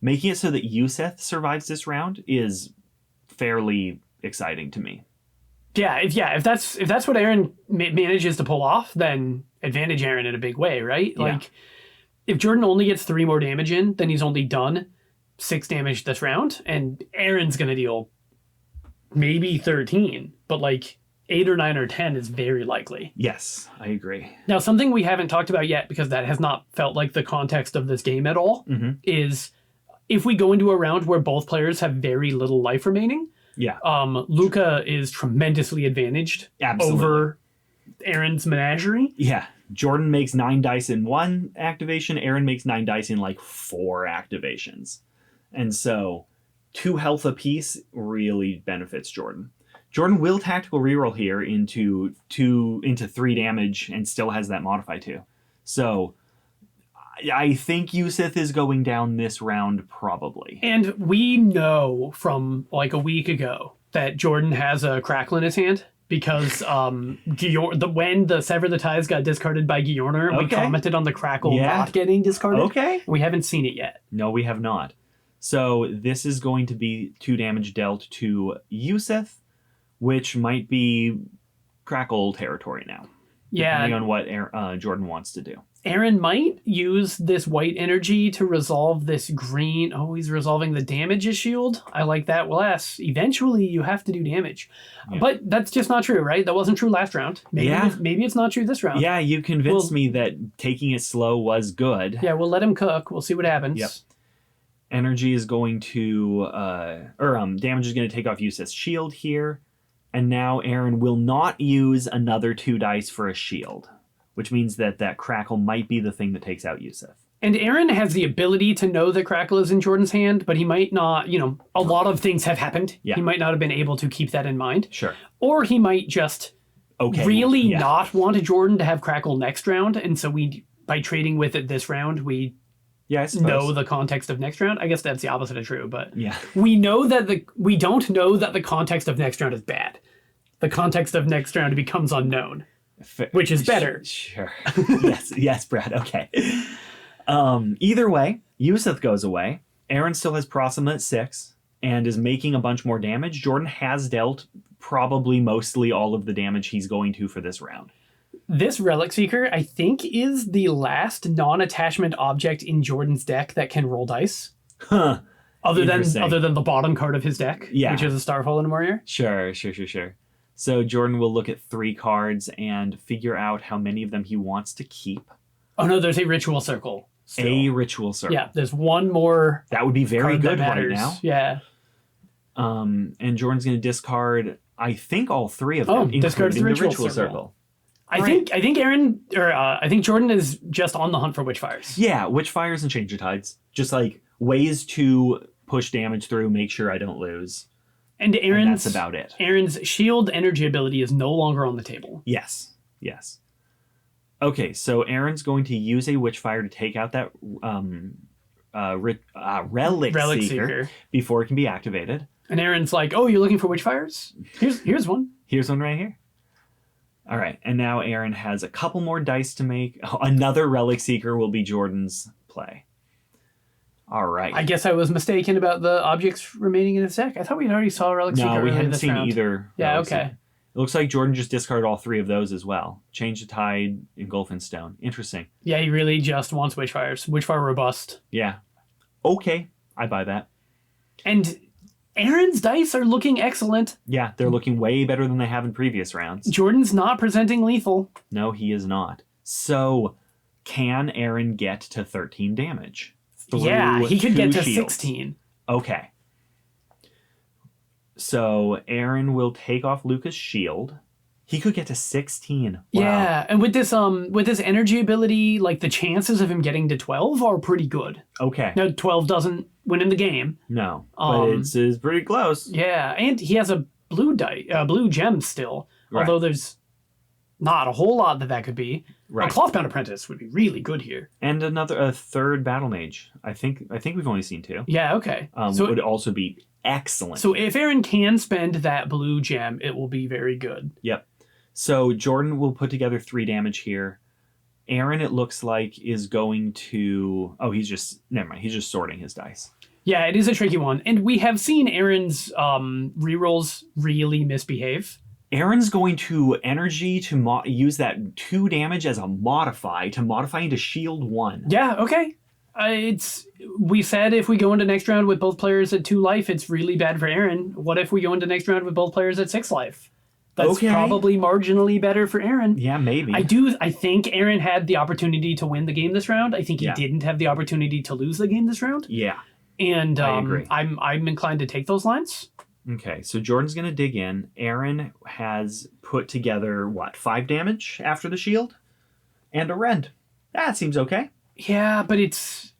Making it so that Yusith survives this round is fairly exciting to me. if that's what Aaron manages to pull off, then advantage Aaron in a big way, right? Yeah. Like, if Jordan only gets 3 more damage in, then he's only done 6 damage this round, and Aaron's gonna deal maybe 13, but like 8 or 9 or 10 is very likely. Yes, I agree. Now, something we haven't talked about yet, because that has not felt like the context of this game at all, is if we go into a round where both players have very little life remaining, Yeah. Lucca is tremendously advantaged Absolutely. over Aaron's menagerie. Yeah. Jordan makes 9 dice in 1 activation. Aaron makes 9 dice in like 4 activations. And so 2 health apiece really benefits Jordan. Jordan will tactical reroll here into 3 damage and still has that modify too. So I think Yusith is going down this round probably. And we know from like a week ago that Jordan has a crackle in his hand. Because when the Sever the Ties got discarded by Giorner, we commented on the crackle not getting discarded. Okay. We haven't seen it yet. No, we have not. So this is going to be 2 damage dealt to Yusith, which might be crackle territory now. Yeah. Depending on what Jordan wants to do. Aaron might use this white energy to resolve this green. Oh, he's resolving the damage shield. I like that less. Eventually, you have to do damage. Yeah. But that's just not true, right? That wasn't true last round. Maybe it's not true this round. Yeah, you convinced me that taking it slow was good. Yeah, we'll let him cook. We'll see what happens. Yep. Energy is going to... damage is going to take off Yusith's shield here. And now Aaron will not use another 2 dice for a shield, which means that crackle might be the thing that takes out Yusith. And Aaron has the ability to know that crackle is in Jordan's hand, but he might not, a lot of things have happened. Yeah. He might not have been able to keep that in mind. Sure. Or he might just not want Jordan to have crackle next round. And so by trading with it this round, we know the context of next round. I guess that's the opposite of true, but we know that we don't know that the context of next round is bad. The context of next round becomes unknown. Which is better. Sure. yes, Brad. Okay. Either way, Yusith goes away. Aaron still has Proxima at 6 and is making a bunch more damage. Jordan has dealt probably mostly all of the damage he's going to for this round. This Relic Seeker, I think, is the last non-attachment object in Jordan's deck that can roll dice. Huh. Other than the bottom card of his deck, which is a Starfallen Warrior. Sure. So Jordan will look at 3 cards and figure out how many of them he wants to keep. Oh no, there's a Ritual Circle. Still. A Ritual Circle. Yeah, there's one more. That would be very good right now. Yeah. And Jordan's going to discard, I think, all 3 of them, including the Ritual Circle. I think Jordan is just on the hunt for Witchfires. Yeah, Witchfires and Change of Tides. Just like ways to push damage through, make sure I don't lose. And that's about it. Aaron's shield energy ability is no longer on the table. Yes. Okay, so Aaron's going to use a Witchfire to take out that Relic Seeker before it can be activated. And Aaron's like, "Oh, you're looking for Witchfires? Here's one. Here's one right here." All right, and now Aaron has a couple more dice to make. Another Relic Seeker will be Jordan's play. All right. I guess I was mistaken about the objects remaining in his deck. I thought we already saw a Relic Seeker. No, we hadn't seen either. Yeah, okay. It looks like Jordan just discarded all 3 of those as well. Change the Tide, Engulf and Stone. Interesting. Yeah, he really just wants Witchfires. Witchfire Robust. Yeah. Okay, I buy that. And Aaron's dice are looking excellent. Yeah, they're looking way better than they have in previous rounds. Jordan's not presenting lethal. No, he is not. So, can Aaron get to 13 damage? Yeah, he could get to shields? 16. Okay. So Aaron will take off Lucca's shield. He could get to 16. Wow. Yeah, and with this energy ability, like the chances of him getting to 12 are pretty good. Okay. Now 12 doesn't win in the game. No, but it's pretty close. Yeah, and he has a blue gem still. Right. Although there's not a whole lot that could be. Right. A Clothbound Apprentice would be really good here. And a third Battle Mage. I think we've only seen 2. Yeah, okay. So would also be excellent. So if Aaron can spend that blue gem, it will be very good. Yep. So Jordan will put together 3 damage here. Aaron, it looks like, is going to... Oh, never mind. He's just sorting his dice. Yeah, it is a tricky one. And we have seen Aaron's rerolls really misbehave. Aaron's going to energy to use that 2 damage as a modify to modify into shield 1. Yeah, okay. We said if we go into next round with both players at 2 life, it's really bad for Aaron. What if we go into next round with both players at 6 life? That's probably marginally better for Aaron. Yeah, maybe. I think Aaron had the opportunity to win the game this round. I think he didn't have the opportunity to lose the game this round. Yeah. And I agree. I'm inclined to take those lines. Okay, so Jordan's going to dig in. Aaron has put together, 5 damage after the shield? And a rend. That seems okay. Yeah, but it's...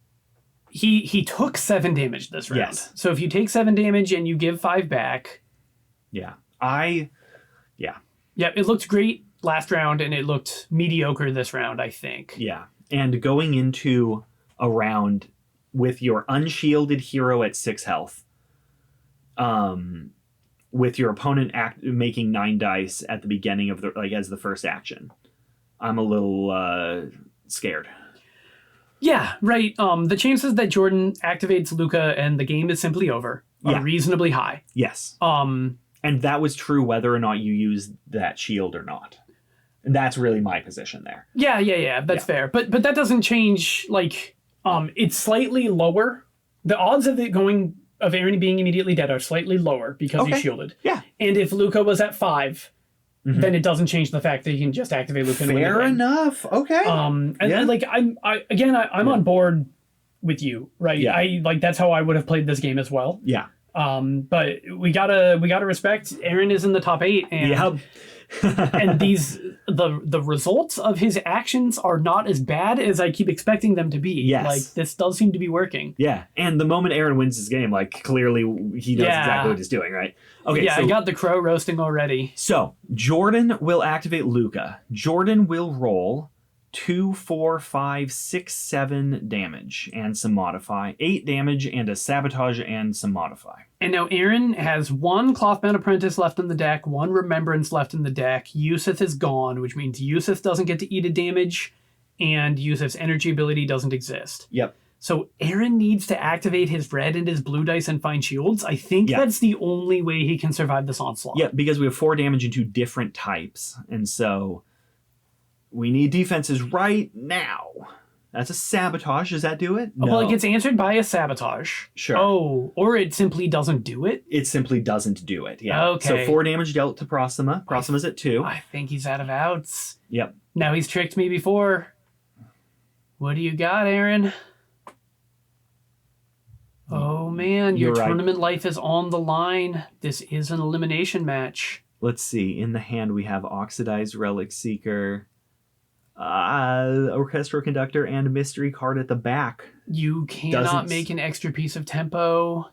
He took 7 damage this round. Yes. So if you take 7 damage and you give 5 back... Yeah. Yeah, it looked great last round, and it looked mediocre this round, I think. Yeah. And going into a round with your unshielded hero at 6 health, with your opponent making 9 dice at the beginning of as the first action, I'm a little scared. Yeah, right. The chances that Jordan activates Lucca and the game is simply over are reasonably high. Yes. And that was true whether or not you used that shield or not. And that's really my position there. Yeah. That's fair. But that doesn't change. It's slightly lower. The odds of Aaron being immediately dead are slightly lower because he's shielded. Yeah. And if Lucca was at 5, then it doesn't change the fact that you can just activate Lucca. Fair enough. Okay. I'm on board with you, right? Yeah. That's how I would have played this game as well. Yeah. But we gotta respect Aaron is in the top 8, and and the results of his actions are not as bad as I keep expecting them to be. Yes. This does seem to be working. Yeah. And the moment Aaron wins this game, clearly he knows exactly what he's doing, right? Okay. Yeah, so I got the crow roasting already. So Jordan will activate Lucca. Jordan will roll 2, 4, 5, 6, 7 damage and some modify, 8 damage and a sabotage and some modify. And now Aaron has 1 Clothbound Apprentice left in the deck, 1 Remembrance left in the deck. Yusuf is gone, which means Yusuf doesn't get to eat a damage, and Yusuf's energy ability doesn't exist. Yep. So Aaron needs to activate his red and his blue dice and find shields. I think that's the only way he can survive this onslaught. Yeah, because we have 4 damage into different types, and so we need defenses right now. That's a sabotage. Does that do it? No. Well, it gets answered by a sabotage. Sure. Oh, or it simply doesn't do it? It simply doesn't do it, yeah. Okay. So 4 damage dealt to Proxima. Proxima's at 2. I think he's out of outs. Yep. Now he's tricked me before. What do you got, Aaron? Oh, man, your tournament life is on the line. This is an elimination match. Let's see. In the hand, we have Oxidized Relic Seeker, Orchestral Conductor, and Mystery card at the back. You cannot make an extra piece of tempo.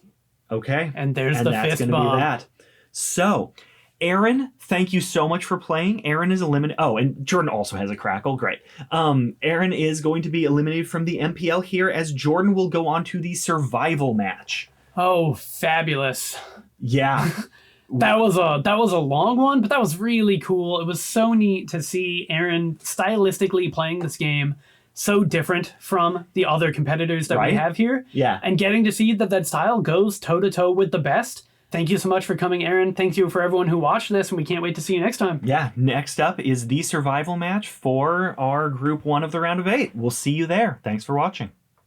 Okay. And there's the 5th bomb. And that's going to be that. So, Aaron, thank you so much for playing. Aaron is eliminated. Oh, and Jordan also has a crackle. Great. Aaron is going to be eliminated from the MPL here, as Jordan will go on to the survival match. Oh, fabulous. Yeah. That was a long one, but that was really cool. It was so neat to see Aaron stylistically playing this game so different from the other competitors that we have here. Yeah. And getting to see that style goes toe-to-toe with the best. Thank you so much for coming, Aaron. Thank you for everyone who watched this, and we can't wait to see you next time. Yeah, next up is the survival match for our Group 1 of the Round of 8. We'll see you there. Thanks for watching.